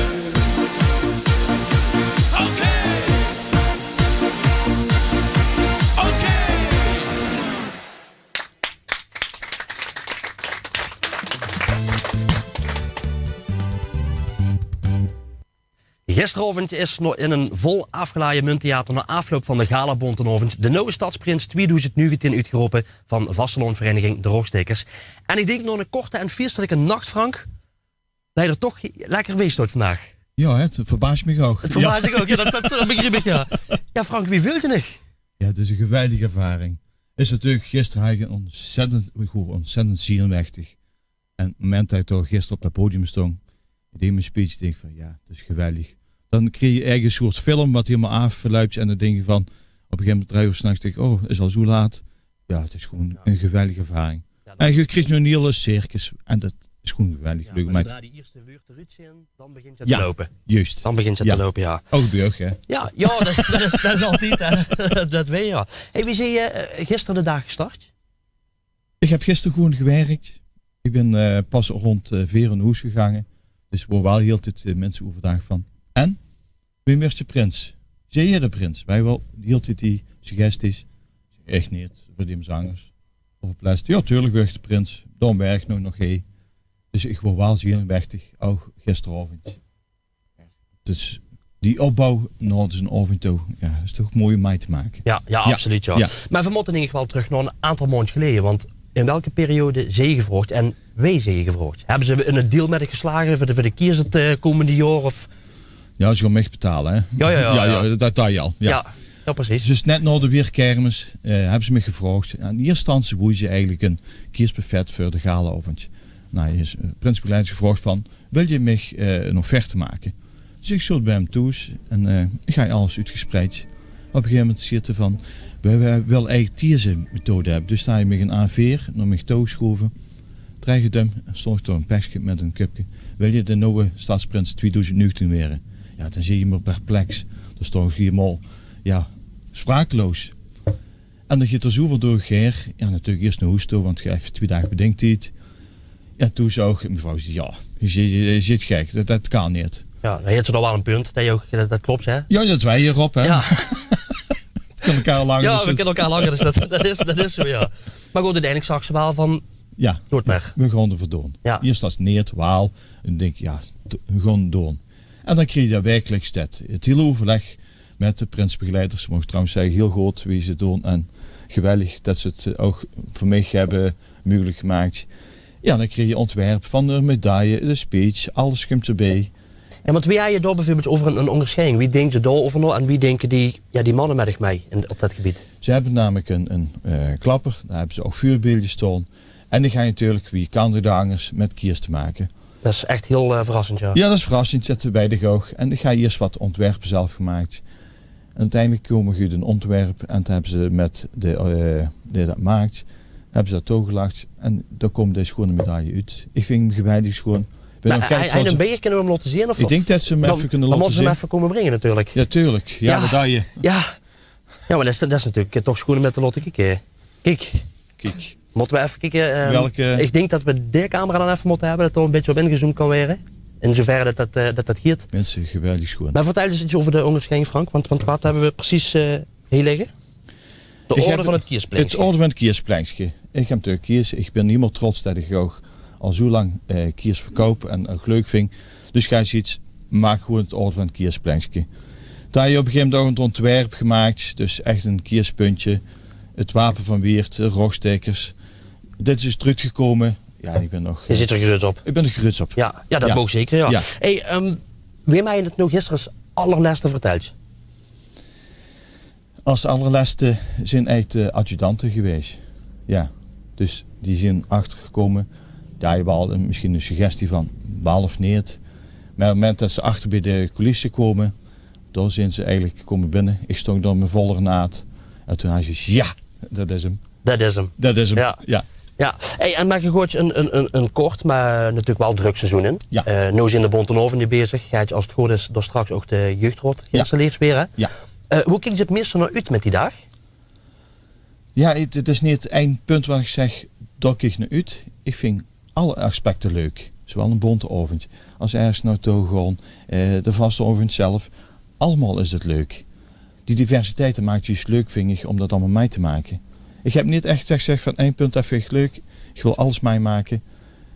Oké. Gisteravond is nog in een vol afgeladen munttheater na afloop van de Galabontenavond de nieuwe Stadsprins 2019 uitgeroepen van Vastelandvereniging De Roogstekers. En ik denk nog een korte en feestelijke nacht, Frank. Dat je er toch lekker geweest wordt vandaag. Ja, het verbaast me ook. Het verbaast ik ook, ja, dat begreep ik, ja. Ja, Frank, wie wilt je nog? Ja, het is een geweldige ervaring. Is natuurlijk gisteren eigenlijk ontzettend zenuwachtig. En op het moment dat ik toch gisteren op dat podium stond, ik deed mijn speech, denk ik van ja, het is geweldig. Dan kreeg je eigenlijk een soort film wat helemaal afluipt en dan denk je van, op een gegeven moment 3 uur s'nachts denk ik, oh, is al zo laat. Ja, het is gewoon een geweldige ervaring. En je krijgt nu een hele circus en dat is gewoon geweldig. Ja, maar zodra die eerste woord eruit zijn, dan begint het te lopen. Juist. Dan begint het te lopen, ja. Ook burg, hè? Ja, dat is altijd, hè. Dat weet je, ja. Hey, wie zie je gisteren de dag gestart? Ik heb gisteren gewoon gewerkt. Ik ben pas rond Veer en Hoes gegaan. Dus we wel heel tijd mensen overdag van. En? Wie mist de prins? Zie je de prins? Wij wel heel tijd die suggesties. Echt niet, voor die zangers. Of op les. Ja, tuurlijk weg de prins. Dan werk nog heen. Dus ik word wel zenuwachtig. Ook gisteravond. Dus die opbouw naar zijn avond toe. Ja, is toch mooi om mee te maken. Ja, absoluut, ja. Maar we moeten denk ik wel terug naar een aantal maanden geleden. Want in welke periode zegevrocht en wij zegevrocht? Hebben ze een deal met het geslagen voor de kiers het komende jaar? Of? Ja, ze gaan mij betalen, hè? Ja, dat je al. Ja, precies. Dus net na de weerkermis hebben ze me gevraagd. Aan de eerste instantie woei ze eigenlijk een kiersbuffet voor de galavond. Nou, is prinsbegeleiding gevraagd van, wil je mij een offerte maken? Dus ik zat bij hem thuis en ik ga alles uitgespreid. Op een gegeven moment zit er van, we willen eigenlijk deze methode hebben. Dus sta je met een A4 naar mij toe schoven. Draai je hem en stond er een pakje met een cupje. Wil je de nieuwe Stadsprins 2019 weer? Ja, dan zie je me perplex. Dan stond je helemaal, sprakeloos. En dan gaat er zoveel door Geer. Ja, natuurlijk eerst naar huis toe, want je hebt 2 dagen bedenktijd. Ja, toen zag mevrouw, ja, je zit gek, dat kan niet. Ja, dan heeft ze nog wel een punt, dat klopt, hè? Ja, dat wij hierop, hè? Ja. We kunnen elkaar langer. Ja, we kunnen elkaar langer, dus dat is zo, ja. Maar goed, uiteindelijk zag ze wel van, doe maar. We gaan ervoor doen. Ja. Eerst als Neert, Waal, en dan denk ik, we gaan doen. En dan kreeg je dat werkelijk het hele overleg met de prinsbegeleiders. Ze mogen trouwens zeggen, heel goed wie ze doen. En geweldig dat ze het ook voor mij hebben mogelijk gemaakt. Ja, dan kreeg je ontwerp van de medaille, de speech, alles komt erbij. En want wie jij je daar bijvoorbeeld over een onderscheiding? Wie denkt er daarover nog en wie denken die mannen met mij op dat gebied? Ze hebben namelijk een klapper, daar hebben ze ook vuurbeeldjes staan. En dan ga je natuurlijk wie kandidaangers met kiers te maken. Dat is echt heel verrassend, ja. Ja, dat is verrassend, zetten we bij de goog. En dan ga je eerst wat ontwerpen zelf gemaakt. En uiteindelijk komen we een ontwerp en dan hebben ze met die dat maakt, Hebben ze dat toegelacht. En daar komt deze schone medaille uit. Ik vind hem geweldig schoon. Hij een beer kunnen we hem laten zien? Of, ik denk dat ze hem even kunnen laten zien. Dan moeten ze hem even komen brengen natuurlijk. Ja, tuurlijk. Ja, medaille. Ja, maar dat is natuurlijk toch schoenen met de lotte kijken. Kijk. Moeten we even kijken. Welke? Ik denk dat we de camera dan even moeten hebben. Dat er een beetje op ingezoomd kan worden. In zoverre dat giert. Mensen, geweldig schoon. Maar vertel eens iets over de onderscheiding, Frank. Want wat hebben we precies hier liggen? De orde van het kierspleintje. Het orde van het kierspleintje. Ik heb natuurlijk kiers. Ik ben niet meer trots dat ik ook al zo lang kiers verkoop en leuk vind. Dus ga je iets, maak gewoon het orde van het kierspleintje. Daar heb je op een gegeven moment een ontwerp gemaakt. Dus echt een kierspuntje. Het wapen van Weert, de rogstekers. Dit is dus teruggekomen. Ja, ik ben nog... Je zit er gerust op. Ik ben er gerust op. Ja, dat mogen zeker, ja. Hey, wie mij het nog gisteren als allerlaatste verteld? Als allerlaatste zijn echt de adjudanten geweest. Ja, dus die zijn achtergekomen. Ja, je had misschien een suggestie van bal of niet. Maar op het moment dat ze achter bij de coulissen komen, dan zijn ze eigenlijk komen binnen. Ik stond door mijn volle naad. En toen hij zei, ja, dat is hem. Dat is hem, ja. Hey, en maak je gewoon een kort, maar natuurlijk wel druk seizoen in. Ja. Nu is in de Bonten nu bezig. Gaat je als het goed is door straks ook de jeugdrot geïnstalleerd weer. Hè? Ja. Hoe kijkt je het meeste naar uit met die dag? Ja, het is niet het eindpunt waar ik zeg, daar kijk ik naar uit. Ik vind alle aspecten leuk. Zowel een bonte oventje als ergens naartoe gewoon. De vaste ovent zelf. Allemaal is het leuk. Die diversiteit maakt juist leuk, vind ik, om dat allemaal mee te maken. Ik heb niet echt gezegd van één punt, dat vind ik leuk. Ik wil alles meemaken.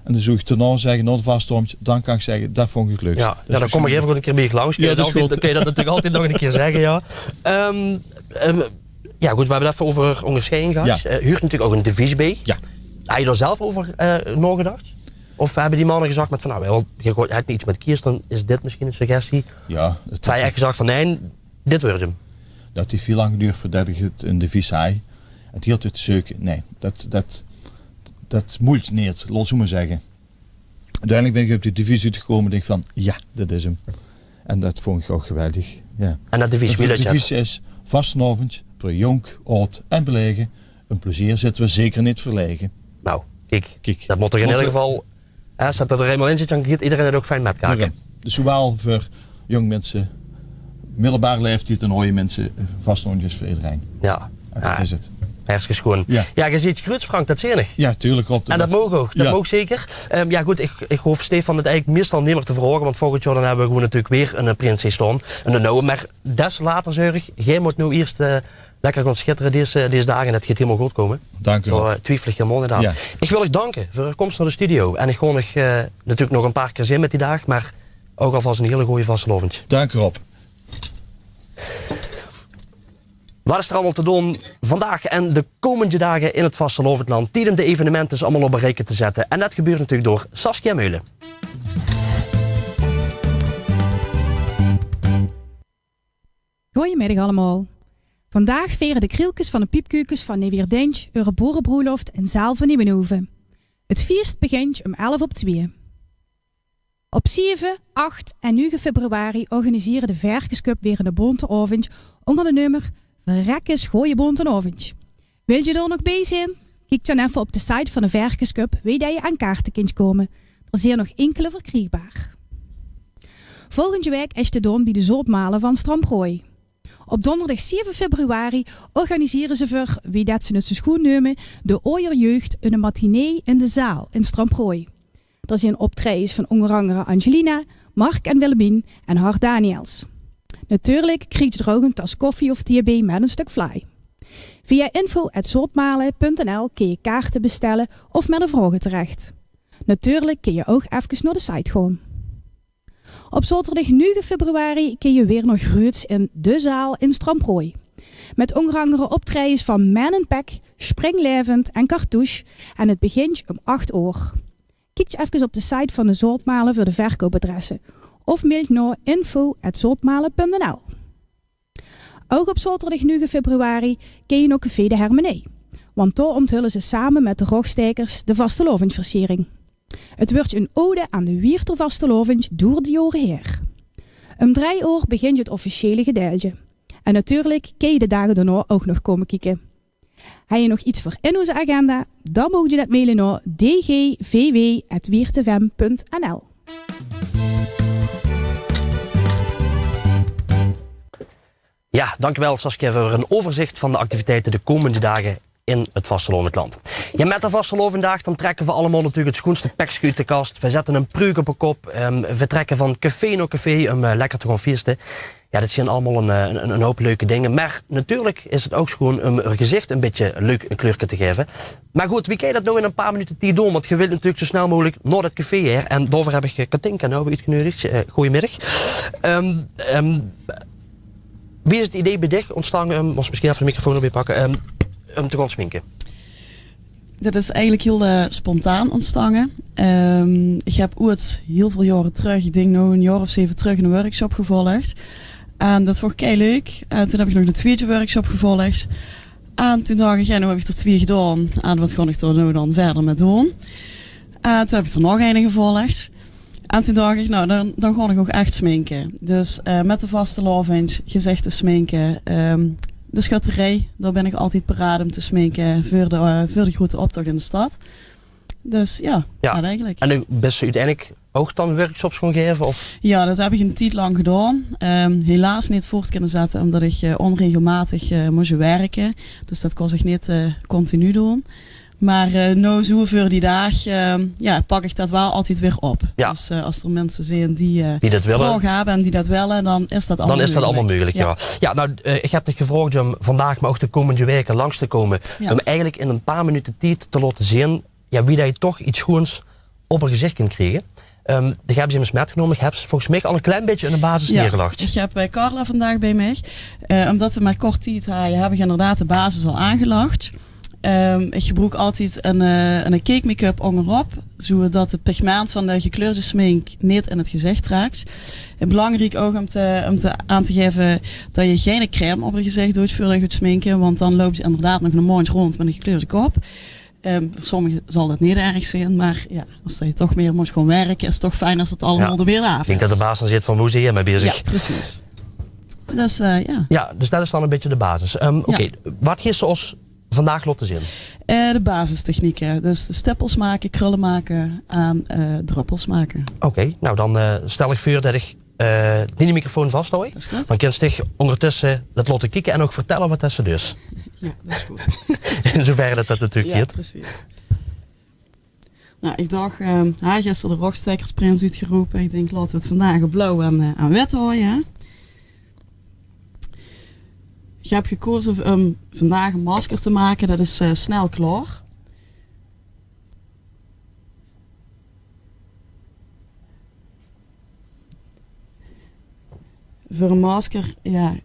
En dan zou ik daarna zeggen, nog een vast oventje. Dan kan ik zeggen, dat vond ik het leukst. Ja, dan kom ik even een keer bij je langs. Dan kun je dat natuurlijk altijd nog een keer zeggen, ja. Ja goed, we hebben het even over onderscheiding gehad. Ja. Huurt natuurlijk ook een divisie bij. Ja. Heb je er zelf over nagedacht? Of hebben die mannen gezegd met van nou, je hebt iets met kiers, dan is dit misschien een suggestie? Ja. Het heb je echt gezegd van nee, dit wordt hem. Dat heeft veel lang geduurd voordat ik het in de divisie had. Het hield het te zoeken. Nee, dat moet niet, laat zo maar zeggen. Uiteindelijk ben ik op de divisie gekomen en denk van ja, dat is hem. En dat vond ik ook geweldig. Ja. En dat divisie wil je? De divisie is vastenavond voor jong, oud en belegen. Een plezier zitten we zeker niet verlegen. Nou, kijk. Dat moet er in ieder geval, als dat er eenmaal in zit, dan gaat iedereen het ook fijn met kijken. Dus zowel voor jong mensen, middelbare leeftijd en oude mensen, vastenavond is voor iedereen. Ja. Dat is het. Ergens gewoon. Ja, je ziet groots, Frank, dat zie je. Ja, tuurlijk. En dat mag ook. Dat mag zeker. Ja goed, ik hoef Stefan het eigenlijk meestal niet meer te vragen, want volgend jaar dan hebben we gewoon natuurlijk weer een prinses staan. En een nouwe. Maar des later zorg, jij moet nu eerst lekker gaan schitteren deze dagen en dat gaat helemaal goed komen. Dank u wel. Daar twijfel ik helemaal niet aan. Ja. Ik wil je danken voor je komst naar de studio. En ik ga natuurlijk nog een paar keer zin met die dag, maar ook alvast een hele goede vastelovend. Dank u, Rob. Wat is er allemaal te doen vandaag en de komende dagen in het vastelovendland? Tijdens de evenementen is allemaal op een rekken te zetten. En dat gebeurt natuurlijk door Saskia Meulen. Goedemiddag allemaal. Vandaag vieren de krielkes van de piepkeukens van Nevierdinch hun boerenbroeloft in Zaal van Nieuwenhoven. Het feest begint om 11:02. Op 7, 8 en 9 februari organiseren de Verkenscup weer een bonte avond onder de nummer Verrekkes Gooie Bonte Avond. Wil je er nog bij zijn? Kijk dan even op de site van de Verkenscup wie dat je aan kaarten kunt komen. Er zijn nog enkele verkrijgbaar. Volgende week is de don bij de Zootmalen van Stromprooi. Op donderdag 7 februari organiseren ze voor wie dat ze het zo goed nemen de Ooierjeugd een matinee in de zaal in Stromprooi. Er zijn optredens van onder andere Angelina, Mark en Willemien en Hart Daniels. Natuurlijk krijg je er ook een tas koffie of thee bij met een stuk fly. Via info@zootmalen.nl kun je kaarten bestellen of met een vragen terecht. Natuurlijk kun je ook even naar de site gaan. Op zaterdag 9 februari kun je weer nog groots in de zaal in Stromprooi. Met onder andere optredens van Man & Pack, Springlevend en Cartouche en het begint om 8 uur. Kijk je even op de site van de Zootmalen voor de verkoopadressen of mail naar info@zootmalen.nl. Ook op zaterdag 9 februari kun je nog Café de Hermenee, want daar onthullen ze samen met de rogstekers de vastelovendversiering. Het wordt een ode aan de Wierter vastelovend door de jaren heen. Om 3 uur begint het officiële gedeelte. En natuurlijk kun je de dagen daarna ook nog komen kijken. Heb je nog iets voor in onze agenda? Dan mogen je dat mailen naar dgvw@weertfm.nl. Ja, dankjewel Saskia voor een overzicht van de activiteiten de komende dagen in het vastelovend land. Ja, met de vastelovendag dan trekken we allemaal natuurlijk het schoonste pekje uit de kast. We zetten een preuk op een kop. We trekken van café naar café om lekker te gaan feesten. Ja, dat zijn allemaal een hoop leuke dingen. Maar natuurlijk is het ook gewoon om er gezicht een beetje leuk een kleurje te geven. Maar goed, wie kan je dat nou in een paar minuten tijd doen? Want je wilt natuurlijk zo snel mogelijk naar het café. Hè? En daarvoor heb ik Katinka nou uitgenodigd. Goedemiddag. Wie is het idee bij dich ontstaan, was misschien even de microfoon erbij pakken, om te gaan sminken? Dat is eigenlijk heel spontaan ontstaan. Ik heb ooit heel veel jaren terug, ik denk nog een jaar of 7 terug, een workshop gevolgd. En dat vond ik kei leuk. En toen heb ik nog een tweede workshop gevolgd. En toen dacht ik, ja, nu heb ik er 2 gedaan. En wat ga ik er nou dan verder mee doen? En toen heb ik er nog een gevolgd. En toen dacht ik, nou, dan ga ik ook echt sminken. Dus met de vastelovend, gezichten sminken. De schutterij, daar ben ik altijd paraat om te sminken voor de grote optocht in de stad. Dus ja, dat eigenlijk. En nu best uiteindelijk ook dan workshops gaan geven? Of? Ja, dat heb ik een tijd lang gedaan. Helaas niet voort kunnen zetten, omdat ik onregelmatig moest werken. Dus dat kon ik niet continu doen. Maar nou zo voor die dag pak ik dat wel altijd weer op. Ja. Dus als er mensen zijn die dat vragen hebben en die dat willen, dan is dat allemaal mogelijk. Dat allemaal mogelijk, ja. Ja, nou, ik heb dich gevraagd om vandaag, maar ook de komende weken langs te komen. Ja. Om eigenlijk in een paar minuten tijd te laten zien wie dat je toch iets schoons op een gezicht kunt krijgen. Die hebben ze in mijn metgenomen. Ik heb ze volgens mij al een klein beetje in de basis neergelegd. Ik heb Carla vandaag bij mij. Omdat we maar kort tijd hebben, heb ik inderdaad de basis al aangelegd. Ik gebruik altijd een cake make-up onderop, zodat het pigment van de gekleurde smink niet in het gezicht raakt. Belangrijk ook om aan te geven dat je geen crème op je gezicht doet voordat je gaat sminken, want dan loopt je inderdaad nog een maand rond met een gekleurde kop. Voor sommigen zal dat niet erg zijn, maar ja, als je toch meer moet gaan werken, is het toch fijn als het allemaal er weer af is. Ik denk dat de baas dan zit van hoe zie je mee bezig. Ja, precies. Dus Ja, dus dat is dan een beetje de basis. Oké, wat geeft ze ons vandaag laten zien? De basistechnieken. Dus de steppels maken, krullen maken en druppels maken. Oké, nou dan stel ik voor dat ik die microfoon vasthoud. Dat is goed. Dan kan je ondertussen dat laten kijken en ook vertellen wat dat ze dus. Ja, dat is goed. In zoverre dat natuurlijk gaat. Ja, precies. Nou, ik dacht, gisteren de Rockstekersprins uitgeroepen. Ik denk, laten we het vandaag op blauw en wit houden. Ik heb gekozen om vandaag een masker te maken. Dat is snel klaar. Voor een masker,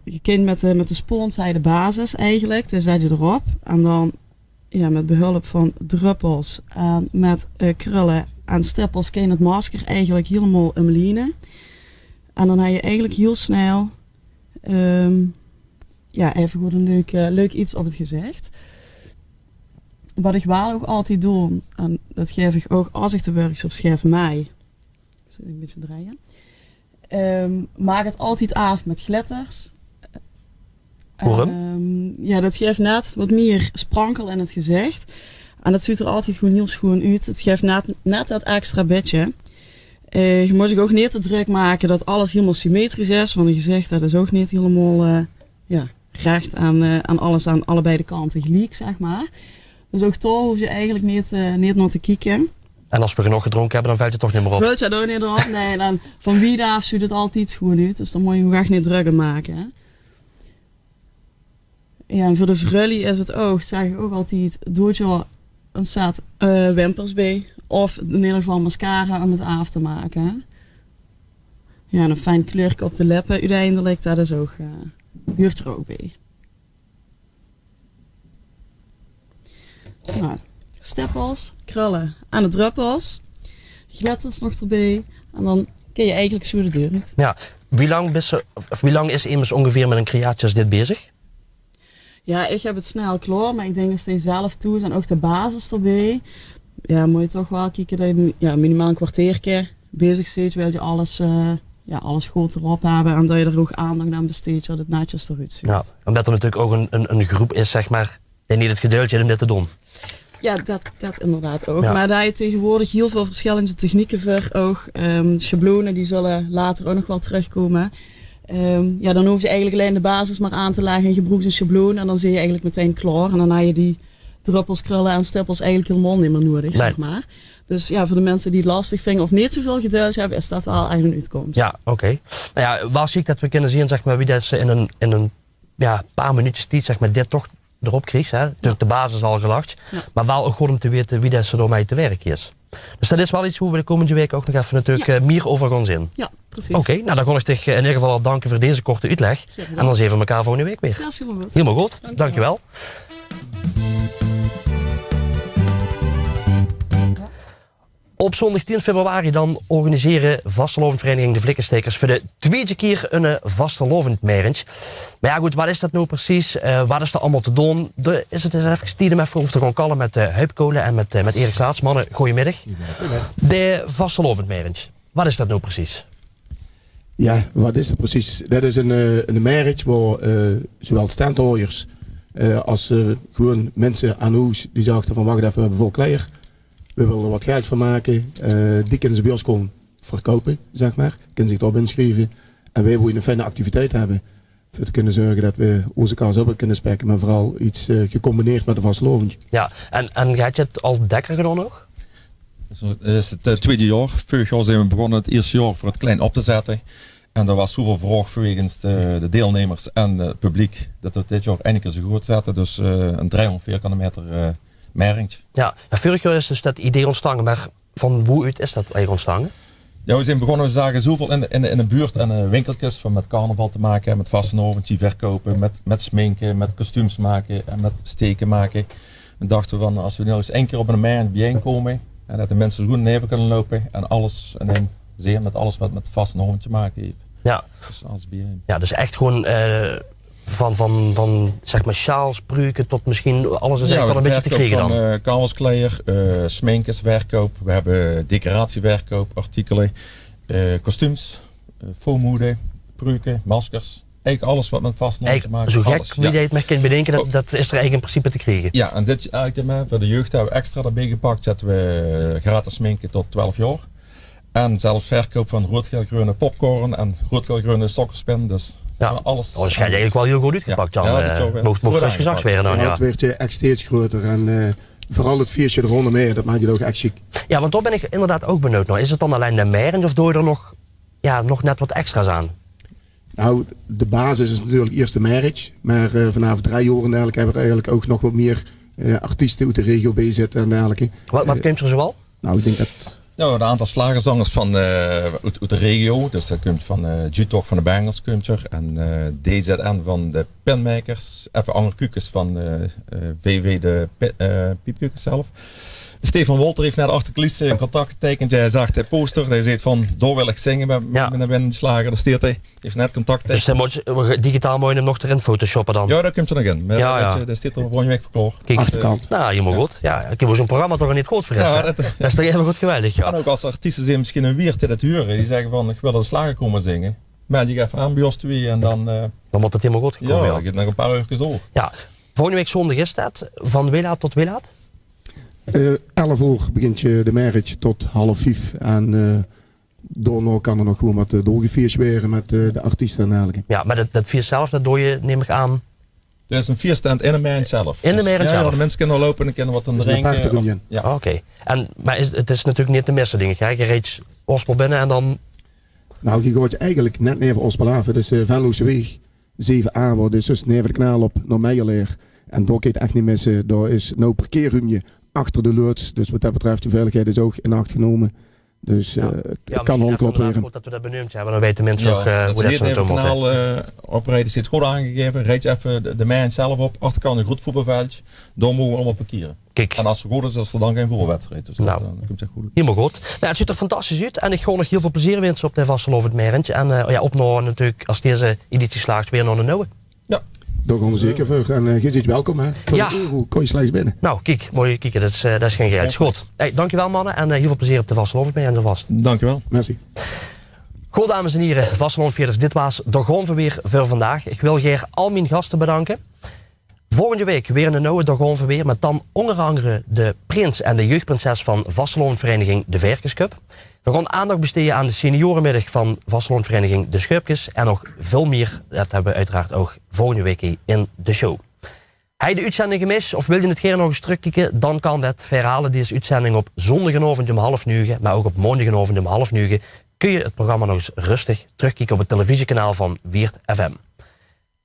je kunt met de sponsai de basis eigenlijk. Dan zet je erop. En dan met behulp van druppels en met krullen en stippels kun je het masker eigenlijk helemaal omlijnen. En dan heb je eigenlijk heel snel even goed een leuk iets op het gezicht. Wat ik wel ook altijd doe, en dat geef ik ook als ik de workshops geef mij. Ik zit een beetje draaien. Maak het altijd af met glitters. Waarom? Dat geeft net wat meer sprankel in het gezicht. En dat ziet er altijd gewoon heel schoon uit. Het geeft net dat extra beetje. Je moet ook niet te druk maken dat alles helemaal symmetrisch is. Want een gezicht dat is ook niet helemaal recht aan alles aan allebei de kanten gelijk, zeg maar. Dus ook daar hoef je eigenlijk niet naar te kijken. En als we genoeg gedronken hebben, dan valt het toch niet meer op? Vult je er ook niet op? Nee, dan van wie af ziet het altijd goed uit. Dus dan moet je echt niet druk aan maken. Hè? Ja, en voor de vrullie is het oog, zeg ik ook altijd, doe je een set wimpers bij. Of in ieder geval mascara om het af te maken. Hè? Ja, en een fijn kleurje op de lippen uiteindelijk, dat is ook, huurt er ook bij. Nou, steppels, krullen en de druppels. Glitters nog erbij. En dan kun je eigenlijk zo de deur uit. Ja, wie lang is immers ongeveer met een creatie als dit bezig? Ja, ik heb het snel klaar, maar ik denk dat je zelf toe is en ook de basis erbij. Ja, moet je toch wel kijken dat je minimaal een kwartiertje bezig zit, wil je alles goed erop hebben en dat je er ook aandacht aan besteedt, dat het netjes eruit ziet. Ja, omdat er natuurlijk ook een groep is, zeg maar, En niet het geduld om dit te doen. Ja, dat inderdaad ook. Ja. Maar daar je tegenwoordig heel veel verschillende technieken voor ook. Schablonen die zullen later ook nog wel terugkomen. Dan hoef je eigenlijk alleen de basis maar aan te leggen. En je broekt een schabloon en dan zie je eigenlijk meteen klaar. En dan heb je die druppels, krullen en stippels eigenlijk helemaal niet meer nodig, zeg maar. Dus ja, voor de mensen die het lastig vinden of niet zoveel geduld hebben, is dat wel eigenlijk een uitkomst. Ja, oké. Nou ja, waar zie ik dat we kunnen zien, zeg maar, wie dat ze in een paar minuutjes tijd, zeg maar, dit toch erop kreeg. Natuurlijk de basis al gelacht. Ja. Maar wel ook goed om te weten wie dat ze door mij te werk is. Dus dat is wel iets hoe we de komende week ook nog even natuurlijk meer over gaan zien. Ja, precies. Oké, nou dan kon ik zich in ieder geval al danken voor deze korte uitleg. En dan zien we elkaar volgende week weer. Ja, helemaal goed. Helemaal goed. Dankjewel. Op zondag 10 februari dan organiseren vastelovendvereniging De Vlikkenstekers voor de tweede keer een vastelovendmerentje. Maar ja goed, wat is dat nou precies? Wat is er allemaal te doen? Is het eens even tijd om even over te gaan kallen met Huip Kolen en met Erik Slaats. Mannen, goedemiddag. De vastelovendmerentje. Wat is dat nou precies? Ja, wat is het precies? Dat is een merentje waar zowel standhouders als gewoon mensen aan huis die zagen van wacht even, we hebben vol kleer. We willen er wat geld van maken. Die kunnen ze bij ons komen verkopen, zeg maar. Kunnen zich erop inschrijven. En wij willen een fijne activiteit hebben. Voor te kunnen zorgen dat we onze kans op kunnen spekken. Maar vooral iets gecombineerd met een vastelovendje. Ja, en gaat je het al dekker gedaan nog? Het is het tweede jaar. Vorig jaar zijn we begonnen het eerste jaar voor het klein op te zetten. En er was zoveel vraag vanwege de deelnemers en het publiek. Dat we dit jaar eindelijk eens zo goed zetten. Dus een 300 vierkante meter merentje. Ja, vorig jaar is dus dat idee ontstaan, maar van hoe uit is dat eigenlijk ontstaan? Ja, we zijn begonnen, we zagen zoveel in de buurt en winkeltjes van met carnaval te maken, met vastenoventje verkopen, met sminken, met kostuums maken en met steken maken. We dachten van als we nu eens 1 keer op een merent bijeenkomen en dat de mensen goed neven kunnen lopen en alles en dan zeer met alles met vastenoventje maken heeft. Ja. Dus alles bijeen. Ja, dus echt gewoon van zeg maar sjaals, pruiken tot misschien alles is eigenlijk wel een beetje te krijgen dan. Van carnavalskleier, sminkesverkoop, we hebben decoratieverkoop, artikelen, kostuums, foamhoeden, pruiken, maskers. Eigenlijk alles wat met vastenoventje te maken. Zo gek wie je het maar kunt bedenken, dat is er eigenlijk in principe te krijgen. Ja, en dit eigenlijk voor de jeugd hebben we extra erbij gepakt, zetten we gratis sminken tot 12 jaar. En zelfs verkoop van roodgeelgroene popcorn en roodgeelgroene sokkerspin. Dus ja, alles. Dat is eigenlijk wel heel goed uitgepakt, Jan. Mocht gerust gezag weer dan. Ja, het werd echt steeds groter en vooral het feestje eronder mee, dat maakt je ook echt chic. Ja, want daar ben ik inderdaad ook benieuwd naar. Is het dan alleen de merentje of doe je er nog net wat extra's aan? Nou, de basis is natuurlijk eerst de merentje, maar vanaf 3 jaar en dergelijke hebben we eigenlijk ook nog wat meer artiesten uit de regio bij zitten en dergelijke. Wat komt er zoal? Nou, ik denk dat... Nou, een aantal slagerzangers van uit de regio. Dus dat komt van Jutok van de Bengals komt er. En DZN van de Pinmakers. Even Anger Kukes van VW de Piepkukes zelf. Stefan Wolter heeft net achter Klies een contact getekend. Hij zag de poster. Hij zei van, door wil ik zingen met een slager. Daar staat hij. Heeft net contact. Dus digitaal moet je hem nog erin photoshoppen dan? Ja, dat komt er nog in. Maar ja. Dat staat er volgende week voor klaar. Achterkant. Nou, helemaal goed. Ja, ik heb zo'n programma toch niet goed verressen. Ja, dat is toch even goed geweldig. Ja. En ook als artiesten zijn misschien een wiert in het huren. Die zeggen van, ik wil een slager komen zingen. Maar die gaat even aan bij ons twee en dan... Dan moet het helemaal goed komen. Ja, ik heb nog een paar uurtjes door. Ja, volgende week zondag is dat. Van Wilaat tot Wilaat? 11 uur begint je de merentje tot 4:30 en daarna kan er nog gewoon wat doorgevierd worden met de artiesten en dergelijke. Ja, maar dat vier zelf, dat doe je, neem ik aan. Er is een vierstand in de merent zelf. In de merent zelf? Ja, de mensen kunnen al lopen en kunnen wat aan drinken. Ja, oké. Maar het is natuurlijk niet te missen dingen. Kijk, je reed Ospel binnen en dan... Nou, je gaat eigenlijk net neven Ospel af. Dus Venloze Weg, 7A, wordt dus neven de kanaal op naar Meijerleer. En daar kun je het echt niet missen. Daar is nou parkeerruimje achter de loods. Dus wat dat betreft, de veiligheid is ook in acht genomen. Dus het kan ontklopt worden. Goed dat we dat benoemd hebben, dan weten mensen ook hoe dat ze naartoe moeten. Het kanaal oprijden zit goed aangegeven. Rijd je even de merent zelf op. Achterkant een goed voetbalveldje. Daar mogen we allemaal parkeren. Kijk. En als het goed is er dan geen voetbalwedstrijd. Dus dat komt echt goed. Helemaal goed. Nou, het ziet er fantastisch uit. En ik ga nog heel veel plezier wensen op de vastelovend merentje. En op naar natuurlijk, als deze editie slaagt, weer naar de nieuwe. Ja. Daar gaan we zeker voor. En je zit welkom, hè? Voor de euro kon je slechts binnen. Nou, kijk, mooi kijken. Dat is geen geld. Goed. Hey, dankjewel mannen en heel veel plezier op de vastelovend merentje vast. Dankjewel. Merci. Goed, dames en heren, vastelovendveerders, dit was de Gonverweer voor vandaag. Ik wil graag al mijn gasten bedanken. Volgende week weer een nieuwe Dag Ongeveer met dan onder andere de prins en de jeugdprinses van Vastelovendvereniging De Verkenscup. We gaan aandacht besteden aan de seniorenmiddag van Vastelovendvereniging De Schupkes en nog veel meer. Dat hebben we uiteraard ook volgende week in de show. Heb je de uitzending gemist of wil je het keer nog eens terugkijken? Dan kan dat verhalen deze uitzending op zondagavond om 8:30, maar ook op maandagavond om 8:30 kun je het programma nog eens rustig terugkijken op het televisiekanaal van Weert FM.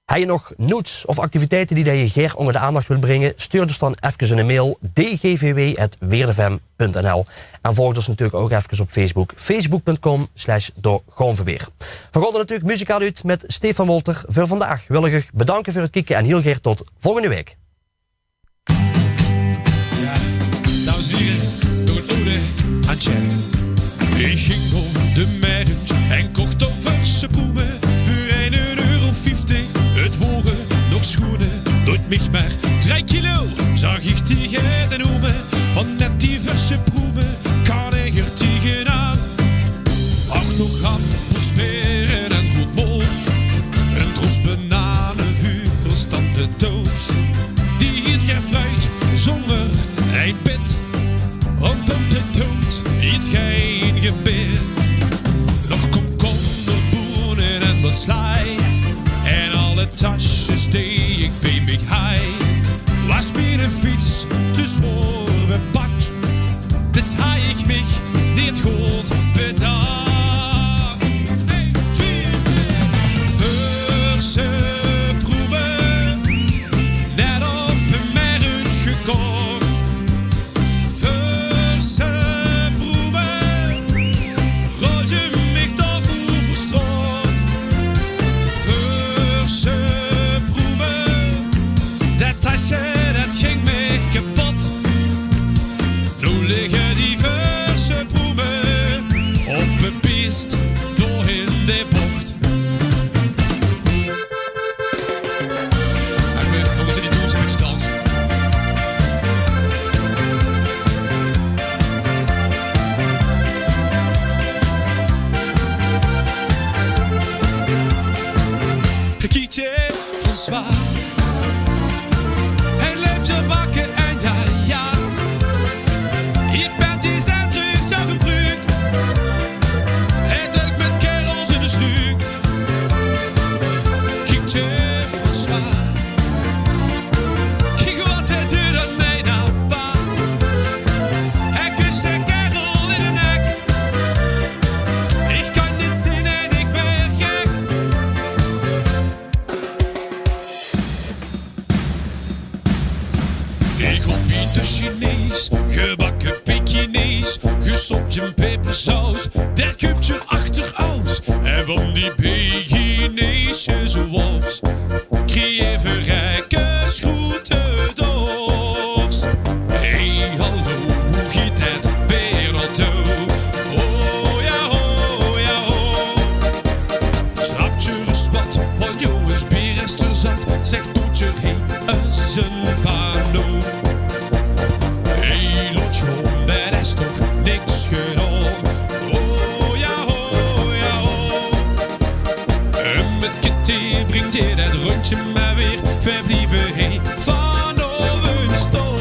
Heb je nog notes of activiteiten die je Ger onder de aandacht wil brengen? Stuur dus dan even een mail dgvw@weertfm.nl en volg ons natuurlijk ook even op Facebook. Facebook.com/doorgaanverweer. We gaan er natuurlijk muzikaal uit met Stefan Wolter. Voor vandaag wil ik u bedanken voor het kijken en heel graag tot volgende week. Ja, dames en heren, door een ode aan Tjer. Ik ging om de markt en kocht op verse bloemen voor €1,50. Het wogen nog schoenen, doet mich maar 3 kilo. Zag ik tegen de noemen, want net die verse bloemen kan ik er tegenaan. Ook nog appels, peren en roetmoos. Een tros bananenvuur stand de doos. Die hield geen fruit zonder een pit. Op de dood hield geen gebit. Nog komkommerboenen en wat slaai. En alle tasjes die ik bij mij haai. Was mijn fiets te zwaar bepakt. Dit haai ik mich niet goed bedacht. Hey, verse proeven, net op een markt gekocht. Verse proeven, rol je mich toch overstroot. Verse proeven, dat tasje dat ging me kapot. Nu liggen die verse proeven op een pist door in de bocht. Even, we moeten die doen, een beetje dansen. Kietje François, hij loopt je bakken en ja, ja. Hier bent hij zijn terug, jouw gebruik. Hij duikt met kerels in de stuk. Kietje François, kijk wat hij doet aan mij nou, pa. Hij kust zijn kerel in de nek. Ik kan niet zien en ik ben gek. Ik op de Chinees, gebakken Pekinees, gesopt in pepersaus, dat komt je achteruit. En van die Pekinese zoals, kreeg rijke schroeten doors. Hey hallo, hoe gaat het wereld toe? Oh ja, oh ja, oh. Trapt je eens wat, want jongens, bier is te zat, zegt doetje, hey, is een pano. Hey lotje, dat is toch niks gedaan. Oh ja, oh ja, oh. En met Kitty brengt je dat rondje maar weer verblieven, hey, van Ovenstoom.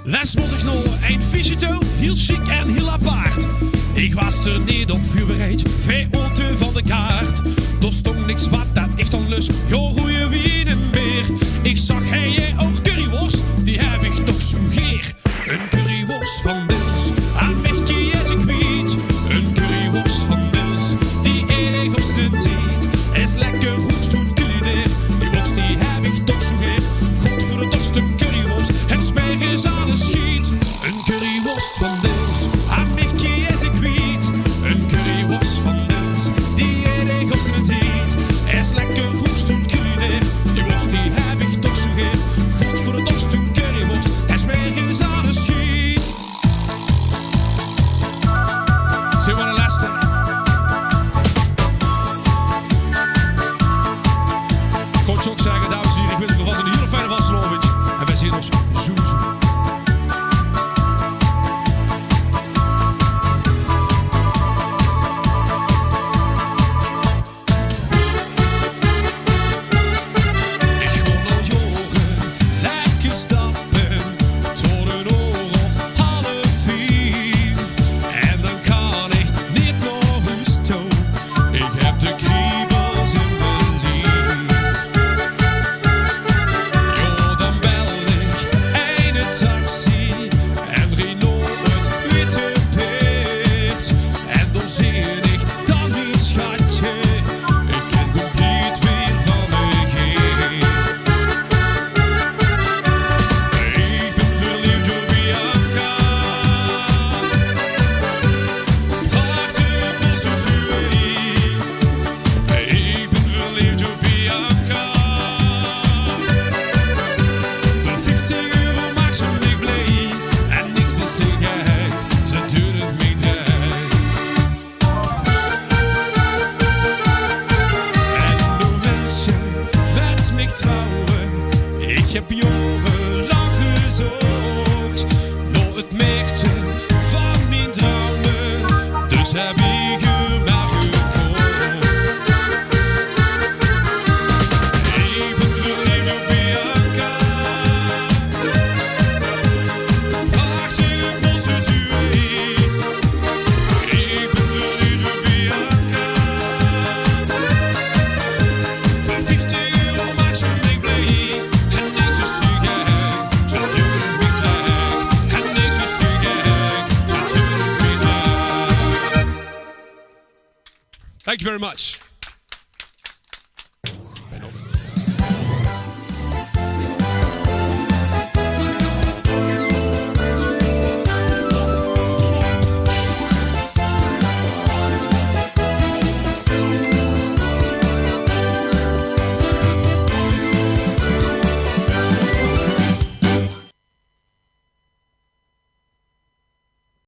Les moet ik nog een visito, heel chic en heel apart. Ik was er niet op voorbereid, VO2 van de kaart. Er stond niks wat dat echt onlust, joh goeie wien en beer. Ik zag hey jij ook curryworst, die heb ik toch zo geer. Een curryworst van Dils, aan Mickey is ik kwiet. Een curryworst van Dils, die eet ik op zijn tijd. Is lekker goed toen culinair, die worst die heb ik toch zo geer. Goed voor de dorst een curryworst, het smeer is aan de schiet. Een curryworst van Dils, aan Mickey is ik kwiet. Een curryworst van Dils, die eet ik op zijn tijd. Is lekker goed toen culinair, die worst die heb ik toch zo geer. Goed voor de dorst een curryworst, het smeer is aan de schiet. Zullen we de laatste? Ik kon het ook zeggen, dames en heren, ik wens u alvast een hele fijne Vastelovend. En wij zien ons zoe. Ik heb jarenlang gezocht naar het mechtje van mijn dromen. Dus heb ik er maar gekocht. Ik ben verliefd op Bianca. Prachtige prostituee. Ik ben verliefd op Bianca. Voor 50 euro maakt ze mij blij. En niks is te gek, ze doet het niet gek. En niks is te gek, ze doet het niet gek. Thank you very much.